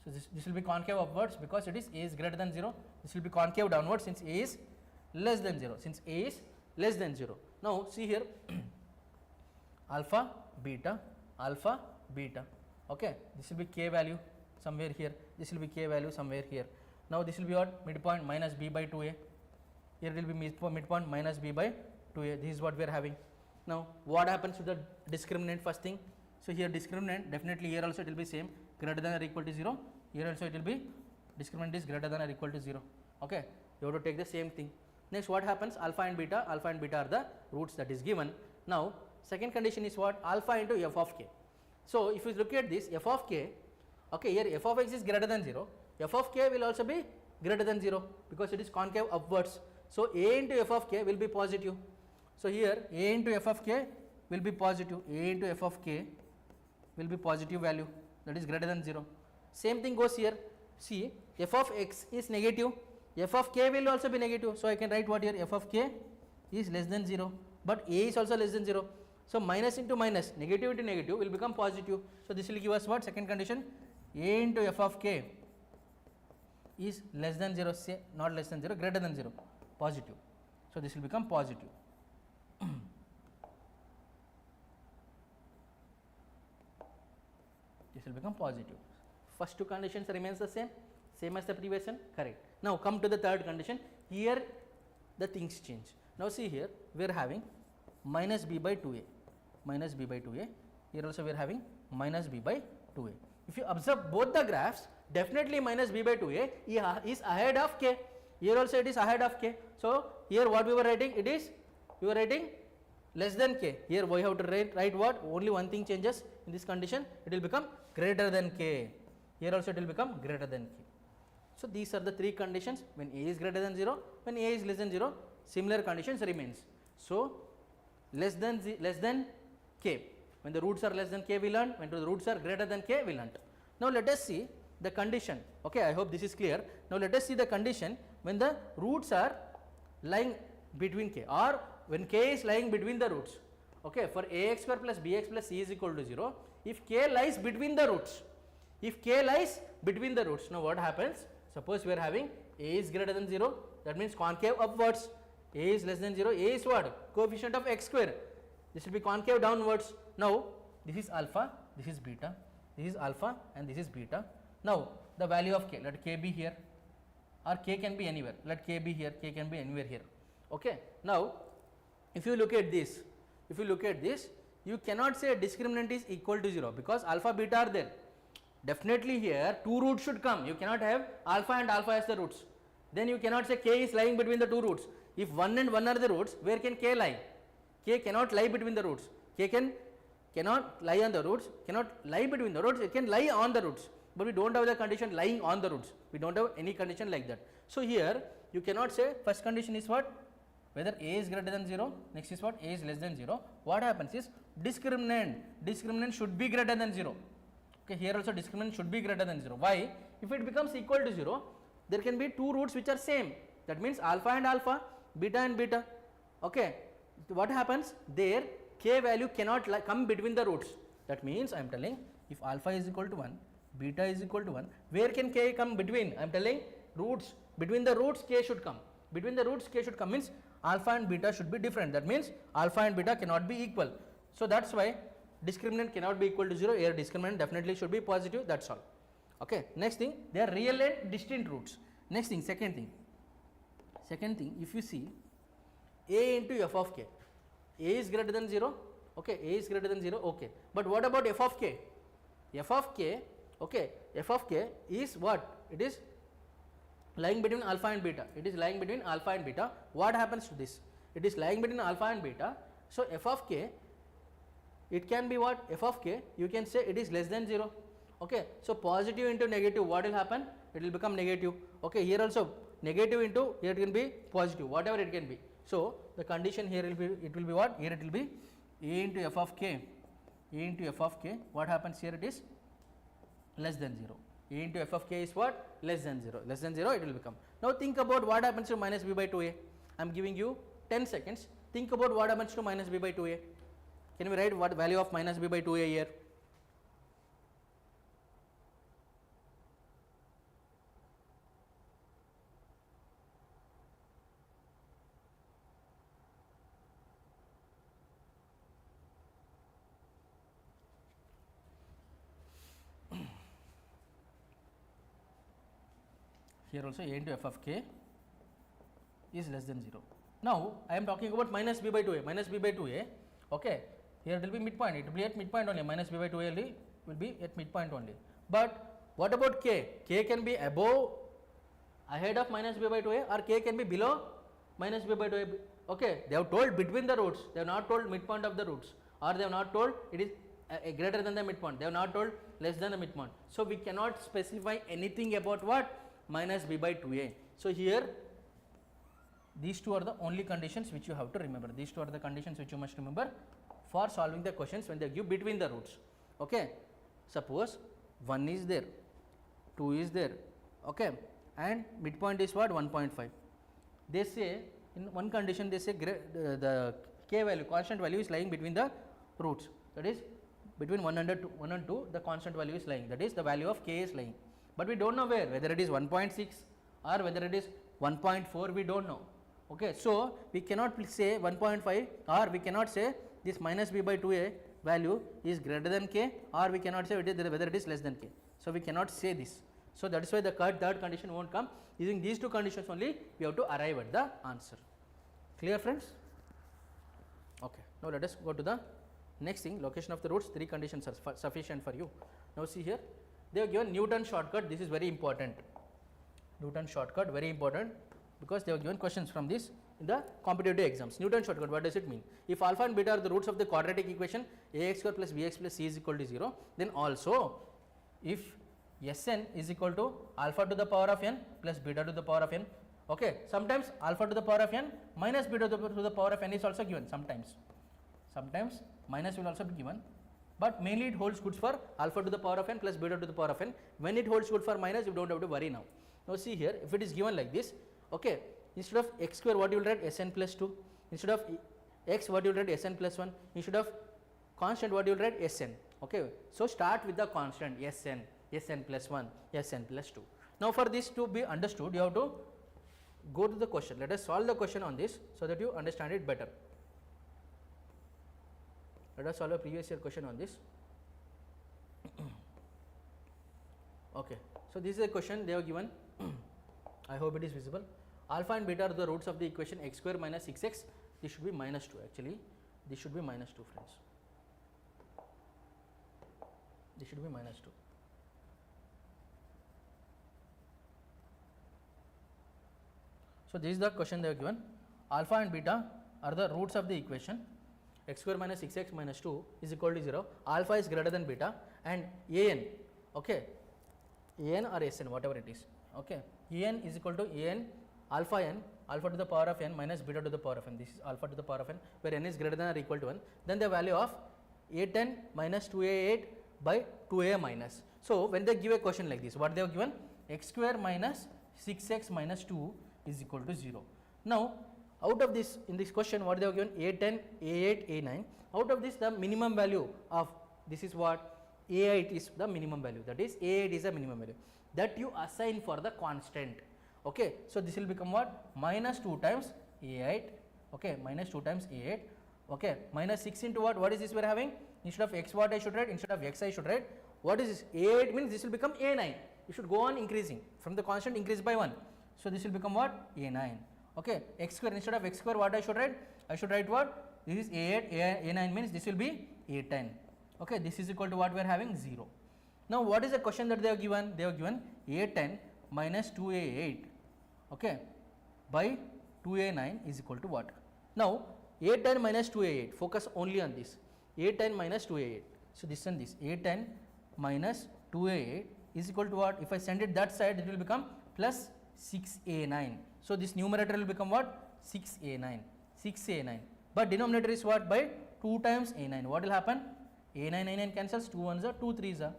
So, this will be concave upwards, because it is a is greater than 0. This will be concave downwards since a is less than 0. Since a is less than 0. Now, see here alpha beta, alpha, beta. Okay, this will be k value somewhere here, this will be k value somewhere here. Now this will be what? Midpoint minus b by 2a. Here it will be midpoint minus b by 2a. This is what we are having. Now what happens to the discriminant first thing? So here discriminant, definitely here also it will be same, greater than or equal to 0. Here also it will be discriminant is greater than or equal to 0. Okay, you have to take the same thing. Next what happens? Alpha and beta are the roots that is given. Now second condition is what? Alpha into f of k. So if you look at this f of k, okay, here f of x is greater than 0, f of k will also be greater than 0 because it is concave upwards. So a into f of k will be positive. So here a into f of k will be positive, a into f of k will be positive value, that is greater than 0. Same thing goes here. See, f of x is negative, f of k will also be negative. So I can write what here? F of k is less than 0, but a is also less than 0. So minus into minus, negative into negative will become positive. So this will give us what? Second condition, a into f of k is less than 0, say not less than 0, greater than 0, positive. So this will become positive. This will become positive. First two conditions remains the same as the previous one, correct. Now come to the third condition. Here the things change. Now see here we are having minus b by 2a, minus b by 2a. Here also we are having minus b by 2a. If you observe both the graphs, definitely minus b by 2a is ahead of k. Here also it is ahead of k. So here what we were writing? It is, we were writing less than k. Here we have to write what? Only one thing changes in this condition. It will become greater than k. Here also it will become greater than k. So these are the three conditions. When a is greater than 0, when a is less than 0, similar conditions remains. So less than k. When the roots are less than k we learned. When the roots are greater than k we learned. Now let us see the condition. Okay, I hope this is clear. Now let us see the condition when the roots are lying between k, or when k is lying between the roots. Okay, for ax square plus bx plus c is equal to 0, if k lies between the roots, if k lies between the roots, now what happens? Suppose we are having a is greater than 0, that means concave upwards, a is less than 0, a is what? Coefficient of x square, this will be concave downwards. Now this is alpha, this is beta, this is alpha and this is beta. Now the value of k, let k be here, or k can be anywhere, let k be here, k can be anywhere here. Okay, now if you look at this, you cannot say discriminant is equal to 0 because alpha beta are there. Definitely here two roots should come. You cannot have alpha and alpha as the roots. Then you cannot say k is lying between the two roots. If 1 and 1 are the roots, where can k lie? K cannot lie between the roots. K cannot lie on the roots, cannot lie between the roots, it can lie on the roots. But we don't have the condition lying on the roots. We don't have any condition like that. So here you cannot say first condition is what? Whether a is greater than 0, next is what? A is less than 0. What happens is discriminant should be greater than 0. Okay, here also discriminant should be greater than 0. Why? If it becomes equal to 0, there can be two roots which are same. That means alpha and alpha, beta and beta. Okay, what happens? There k value cannot come between the roots. That means I am telling if alpha is equal to 1, beta is equal to 1, where can k come between? I am telling roots. Between the roots k should come. Between the roots k should come means alpha and beta should be different. That means alpha and beta cannot be equal. So that's why discriminant cannot be equal to 0. Here discriminant definitely should be positive. That's all. Okay. Next thing, they are real and distinct roots. Next thing, second thing, if you see a into f of k, a is greater than 0. Okay, a is greater than 0. Okay, but what about f of k? F of k, okay, f of k is what? It is lying between alpha and beta. It is lying between alpha and beta. What happens to this? It is lying between alpha and beta. So f of k, it can be what? F of k, you can say it is less than 0. Okay, so positive into negative, what will happen? It will become negative. Okay, here also negative into, here it can be positive, whatever it can be. So the condition here will be, it will be what? Here it will be a into f of k, a into f of k. What happens here? It is less than 0. A into f of k is what? Less than 0. Less than 0 it will become. Now think about what happens to minus b by 2a. I am giving you 10 seconds. Think about what happens to minus b by 2a. Can we write what value of minus b by 2a here? here also a into f of k is less than 0. Now I am talking about minus b by 2a, minus b by 2a, okay. Here it will be midpoint, it will be at midpoint only, minus b by 2a will be at midpoint only. But what about k? K can be above, ahead of minus b by 2a, or k can be below minus b by 2a. Okay, they have told between the roots, they have not told midpoint of the roots, or they have not told it is greater than the midpoint, they have not told less than the midpoint. So we cannot specify anything about what? Minus b by 2a. So here these two are the only conditions which you have to remember. These two are the conditions which you must remember for solving the questions when they give between the roots. Okay, suppose 1 is there, 2 is there, okay, and midpoint is what? 1.5. They say in one condition, they say the k value, constant value is lying between the roots, that is between 1 and 2 the constant value is lying, that is the value of k is lying, but we do not know where, whether it is 1.6 or whether it is 1.4, we do not know. Okay, so we cannot say 1.5, or we cannot say this minus b by 2a value is greater than k, or we cannot say whether it is less than k. So we cannot say this. So that is why the third condition won't come. Using these two conditions only, we have to arrive at the answer. Clear, friends? Okay. Now let us go to the next thing. Location of the roots. 3 conditions are sufficient for you. Now see here, they have given Newton shortcut. This is very important. Newton shortcut, very important, because they have given questions from this in the competitive exams. Newton shortcut, what does it mean? If alpha and beta are the roots of the quadratic equation ax square plus bx plus c is equal to 0, then also if Sn is equal to alpha to the power of n plus beta to the power of n, okay, sometimes alpha to the power of n minus beta to the power of n is also given, sometimes minus will also be given, but mainly it holds good for alpha to the power of n plus beta to the power of n. When it holds good for minus, you do not have to worry now. Now see here, if it is given like this, okay, instead of x square, what you will write? Sn plus 2, instead of x, what you will write? Sn plus 1, instead of constant, what you will write? Sn. Okay, so start with the constant Sn, Sn plus 1, Sn plus 2. Now for this to be understood, you have to go to the question. Let us solve the question on this so that you understand it better. Let us solve a previous year question on this. Okay, so this is a question they have given. I hope it is visible. Alpha and beta are the roots of the equation x square minus 6x. This should be minus 2 actually. This should be minus 2, friends. This should be minus 2. So this is the question they have given. Alpha and beta are the roots of the equation x square minus 6x minus 2 is equal to 0. Alpha is greater than beta, and an, okay, an or Sn, whatever it is, okay, an is equal to an alpha n, alpha to the power of n minus beta to the power of n. This is alpha to the power of n, where n is greater than or equal to 1. Then the value of a10 minus 2a8 by 2a minus. So when they give a question like this, what they have given? X square minus 6x minus 2 is equal to 0. Now out of this, in this question, what they have given? a10, a8, a9. Out of this, the minimum value of this is what? a8 is the minimum value, that is a8 is the minimum value that you assign for the constant. Okay, so this will become what? Minus 2 times a8, okay, minus 2 times a8, okay, minus 6 into what? What is this we are having? Instead of x, what I should write? Instead of x, I should write, what is this? a8 means this will become a9. You should go on increasing from the constant, increase by 1. So this will become what? a9. Okay, x square, instead of x square, what I should write? I should write what? This is a8, a9 means this will be a10. Okay, this is equal to what we are having? 0. Now what is the question that they have given? They have given a10 minus 2a8, okay, by 2a9 is equal to what? Now a10 minus 2a8, focus only on this, a10 minus 2a8. So this and this, a10 minus 2a8 is equal to what? If I send it that side, it will become plus 6a9. So this numerator will become what? 6a9, 6a9. But denominator is what? By 2 times a9. What will happen? a9, a9 cancels, 2 1s are, 2 3s are.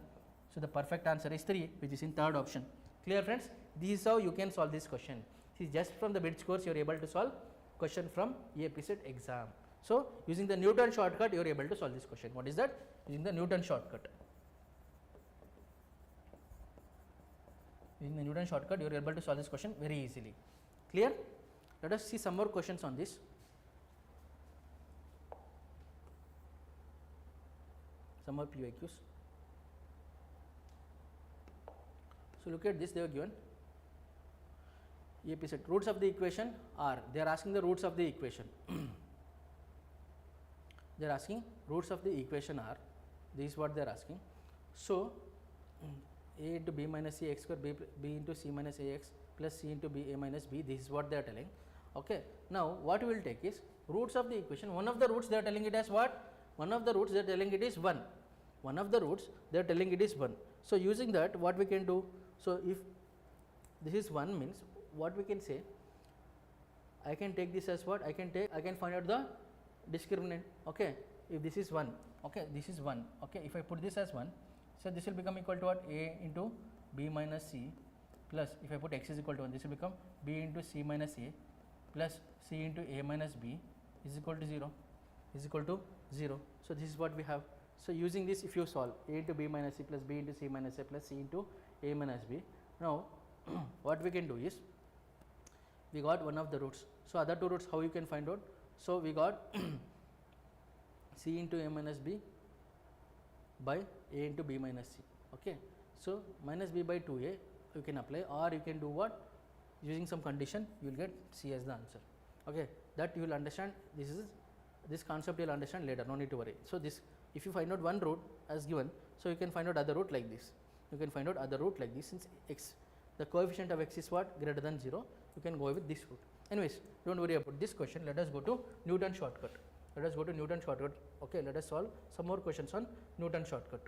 So the perfect answer is 3, which is in third option. Clear, friends? This is how you can solve this question. See, just from the bit scores, you are able to solve question from APSET exam. So using the Newton shortcut, you are able to solve this question. What is that? Using the Newton shortcut. Using the Newton shortcut, you are able to solve this question very easily. Clear? Let us see some more questions on this. Some more PYQs. So look at this, they are given EP set. Roots of the equation are, they are asking the roots of the equation. They are asking roots of the equation are, this is what they are asking. So, a into b minus c x square, b into c minus ax plus c into b a minus b, this is what they are telling. Okay. Now, what we will take is roots of the equation. One of the roots they are telling it as what? One of the roots they are telling it is 1. One of the roots they are telling it is 1. So, using that what we can do? So, if this is 1 means what we can say, I can take this as what? I can find out the discriminant. Okay. If this is 1, okay, this is 1, okay, if I put this as 1, so this will become equal to what? A into b minus c plus, if I put x is equal to 1, this will become b into c minus a plus c into a minus b is equal to 0, is equal to 0. So, this is what we have. So, using this, if you solve a into b minus c plus b into c minus a plus c into a minus b, now what we can do is, we got one of the roots. So, other two roots how you can find out? So, we got c into a minus b by a into b minus c. Okay. So, minus b by 2a you can apply, or you can do what? Using some condition you will get c as the answer. Okay. That you will understand, this concept you will understand later, no need to worry. So, this, if you find out one root as given, so you can find out other root like this. You can find out other root like this, since x, the coefficient of x is what? Greater than 0, you can go with this root. Anyways, do not worry about this question. Let us go to Newton shortcut. Let us go to Newton shortcut. Okay, let us solve some more questions on Newton shortcut.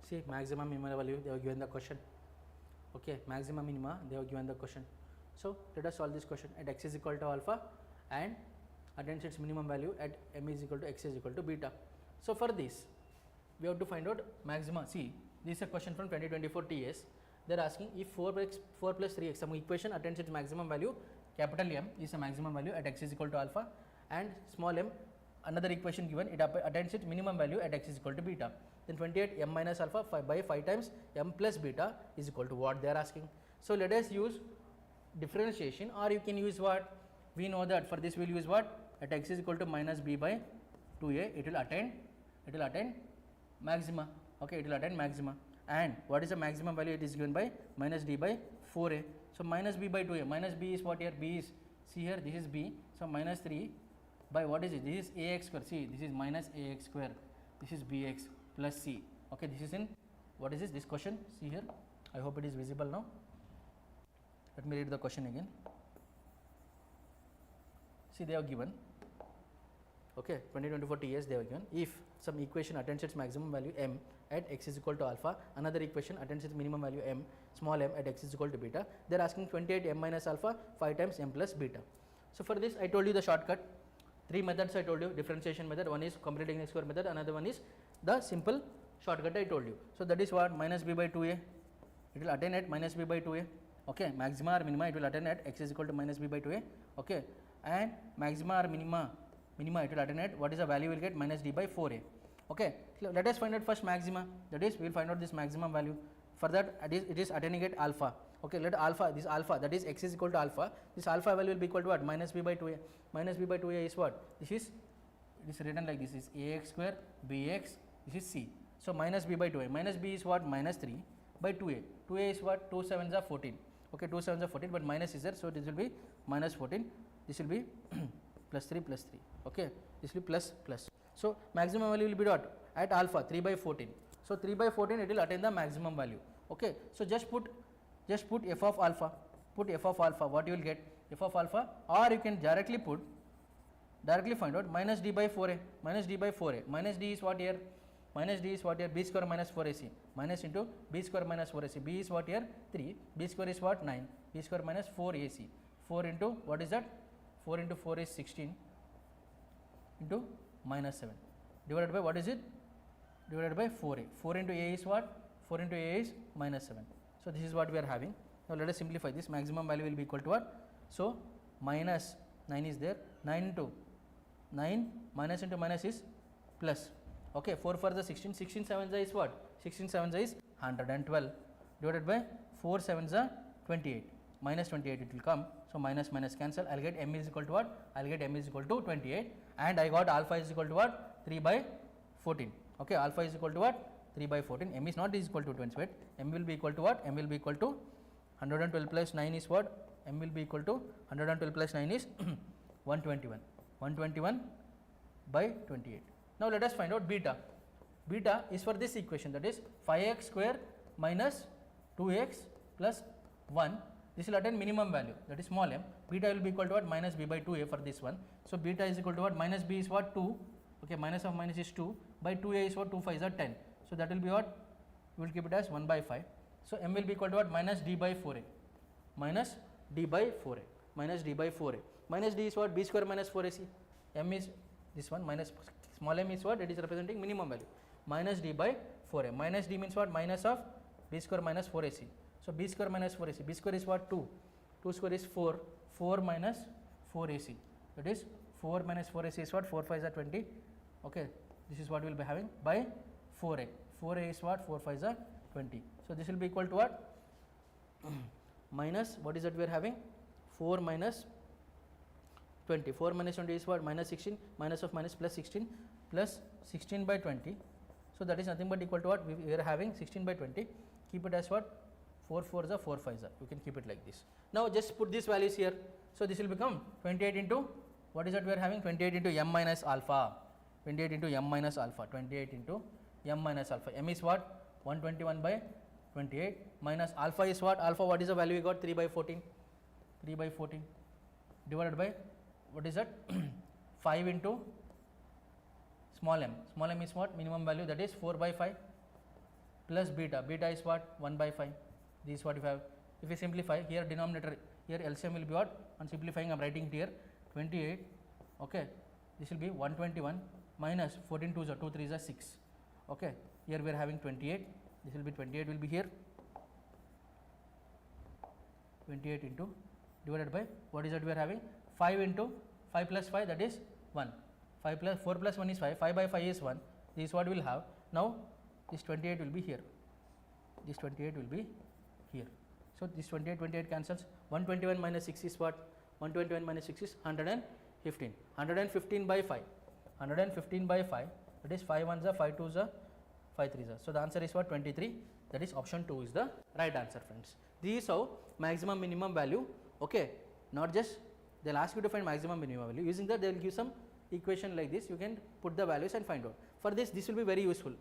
See, maximum minimum value they have given the question. Okay, maximum minima they have given the question. So, let us solve this question at x is equal to alpha and attains its minimum value at m is equal to x is equal to beta. So, for this we have to find out maxima. See, this is a question from 2024 TS. They are asking if 4 plus 3x, some equation attains its maximum value, capital M is a maximum value at x is equal to alpha, and small m, another equation given, it attains its minimum value at x is equal to beta. Then 28 m minus alpha by 5 times m plus beta is equal to what they are asking. So, let us use differentiation, or you can use what? We know that for this we will use what? At x is equal to minus b by 2a, it will attain maxima. Okay, it will attain maxima. And what is the maximum value? It is given by minus d by 4a. So, minus b by 2a, minus b is what here? B is, see here, this is b. So, minus 3 by what is it? This is ax square. See, this is minus ax square, this is bx plus c. Okay, this is in, what is this question? See here, I hope it is visible now. Let me read the question again. See, they have given, okay, 2024 TS they have given, if some equation attains its maximum value m at x is equal to alpha, another equation attains its minimum value m, small m at x is equal to beta, they are asking 28 m minus alpha 5 times m plus beta. So, for this I told you the shortcut, 3 methods I told you, differentiation method, one is complete integral square method, another one is the simple shortcut I told you. So, that is what? Minus b by 2a, it will attain at minus b by 2a. Okay, maxima or minima it will attain at x is equal to minus b by 2a. Okay, and maxima or minima it will attain at, what is the value we will get? Minus d by 4a. Okay, so let us find out first maxima, that is we will find out this maximum value. For that it is attaining at alpha. Okay, let alpha, this alpha, that is x is equal to alpha, this alpha value will be equal to what? Minus b by 2a. Minus b by 2a is what? This is, it is written like this, is ax square bx, this is c. So, minus b by 2a, minus b is what? Minus 3 by 2a. 2a is what? 2 sevens are 14. Okay, 2 sevens are 14, but minus is there, so this will be minus 14, this will be plus 3 plus 3. Okay, this will be plus plus. So, maximum value will be what? At alpha 3 by 14. So, 3 by 14 it will attain the maximum value. Okay, so just put f of alpha, put f of alpha, what you will get? F of alpha, or you can directly find out minus d by 4a, minus d by 4a, minus d is what here? Minus d is what here? B square minus 4ac, minus into b square minus 4ac, b is what here? 3, b square is what? 9, b square minus 4ac, 4 into what is that? 4 into 4 is 16 into minus 7 divided by what is it? Divided by 4a. 4 into a is what? 4 into a is minus 7. So, this is what we are having. Now, let us simplify this. Maximum value will be equal to what? So, minus 9 is there, 9 into 9 minus into minus is plus. Okay, 4 for the 16, 16 7 is what? 16 7 is 112 divided by 4 7 28, minus 28 it will come. So minus minus cancel, I will get m is equal to what? I will get m is equal to 28, and I got alpha is equal to what? 3 by 14. Okay, alpha is equal to what? 3 by 14. M is not is equal to 28. M will be equal to what? M will be equal to 112 plus 9 is what? M will be equal to 112 plus 9 is 121. 121 by 28. Now let us find out beta. Beta is for this equation, that is 5x square minus 2x plus 1. This will attain minimum value, that is small m. Beta will be equal to what? Minus b by 2a for this one. So beta is equal to what? Minus b is what? 2. Okay, minus of minus is 2 by 2a is what? 2 5 is 10. So that will be what? We will keep it as 1 by 5. So m will be equal to what? Minus d by 4a. Minus d by 4a. Minus d by 4a. Minus d is what? B square minus 4ac. M is this one, minus small m is what? It is representing minimum value. Minus d by 4a. Minus d means what? Minus of b square minus 4ac. So b square minus 4ac. B square is what? 2. 2 square is 4. 4 minus 4ac. That is 4 minus 4ac is what? 4 5 is 20. Okay. This is what we will be having by 4a. 4a is what? 4 5 is 20. So this will be equal to what? Minus, what is that we are having? 4 minus 20. 4 minus 20 is what? Minus 16. Minus of minus plus 16 plus 16 by 20. So that is nothing but equal to what? We are having 16 by 20. Keep it as what? 4 4 is 4 5 is. You can keep it like this. Now just put these values here. So this will become 28 into, what is that we are having? 28 into m minus alpha. 28 into m minus alpha. 28 into m minus alpha. M is what? 121 by 28 minus alpha is what? Alpha, what is the value we got? 3 by 14. 3 by 14 divided by, what is that? 5 into small m. Small m is what? Minimum value, that is 4 by 5 plus beta. Beta is what? 1 by 5. This is what we have. If we simplify, here denominator, here LCM will be what? On simplifying I am writing it here 28. Okay. This will be 121 minus 14 2 is 2 3 is 6. Okay. Here we are having 28. This will be 28 will be here. 28 into divided by, what is that we are having? 5 into 5 plus 5, that is 1. 5 plus 4 plus 1 is 5. 5 by 5 is 1. This is what we will have. Now this 28 will be here. This 28 will be here. So this 28 cancels. 121 minus 6 is what? 121 minus 6 is 115. 115 by 5. 115 by 5. That is 5 1s are 5 2s are 5 3s are. So the answer is what? 23. That is option 2 is the right answer, friends. This is how maximum minimum value. Okay. Not just they'll ask you to find maximum minimum value. Using that they will give some equation like this. You can put the values and find out. For this will be very useful.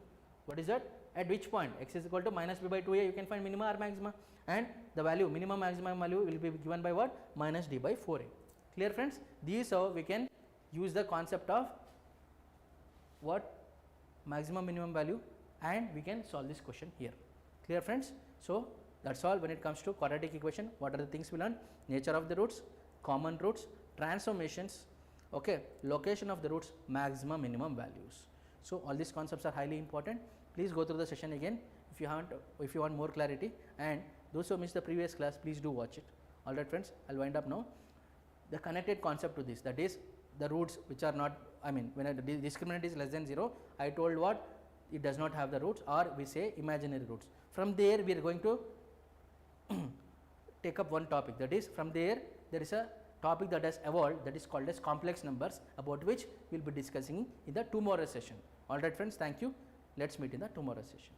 What is that? At which point x is equal to minus b by 2a, you can find minima or maxima, and the value minimum maximum value will be given by what? Minus d by 4a. Clear, friends? This is how we can use the concept of what? Maximum minimum value, and we can solve this question here. Clear, friends? So that's all when it comes to quadratic equation. What are the things we learn? Nature of the roots, common roots, transformations, okay, location of the roots, maximum minimum values. So all these concepts are highly important. Please go through the session again if you want more clarity, and those who missed the previous class, please do watch it. All right, friends, I'll wind up now. The connected concept to this, that is the roots which are not, I mean, when a discriminant is less than 0, I told what? It does not have the roots, or we say imaginary roots. From there we are going to take up one topic, that is from there is a topic that has evolved, that is called as complex numbers, about which we will be discussing in the tomorrow session. All right, friends, thank you. Let's meet in the tomorrow session.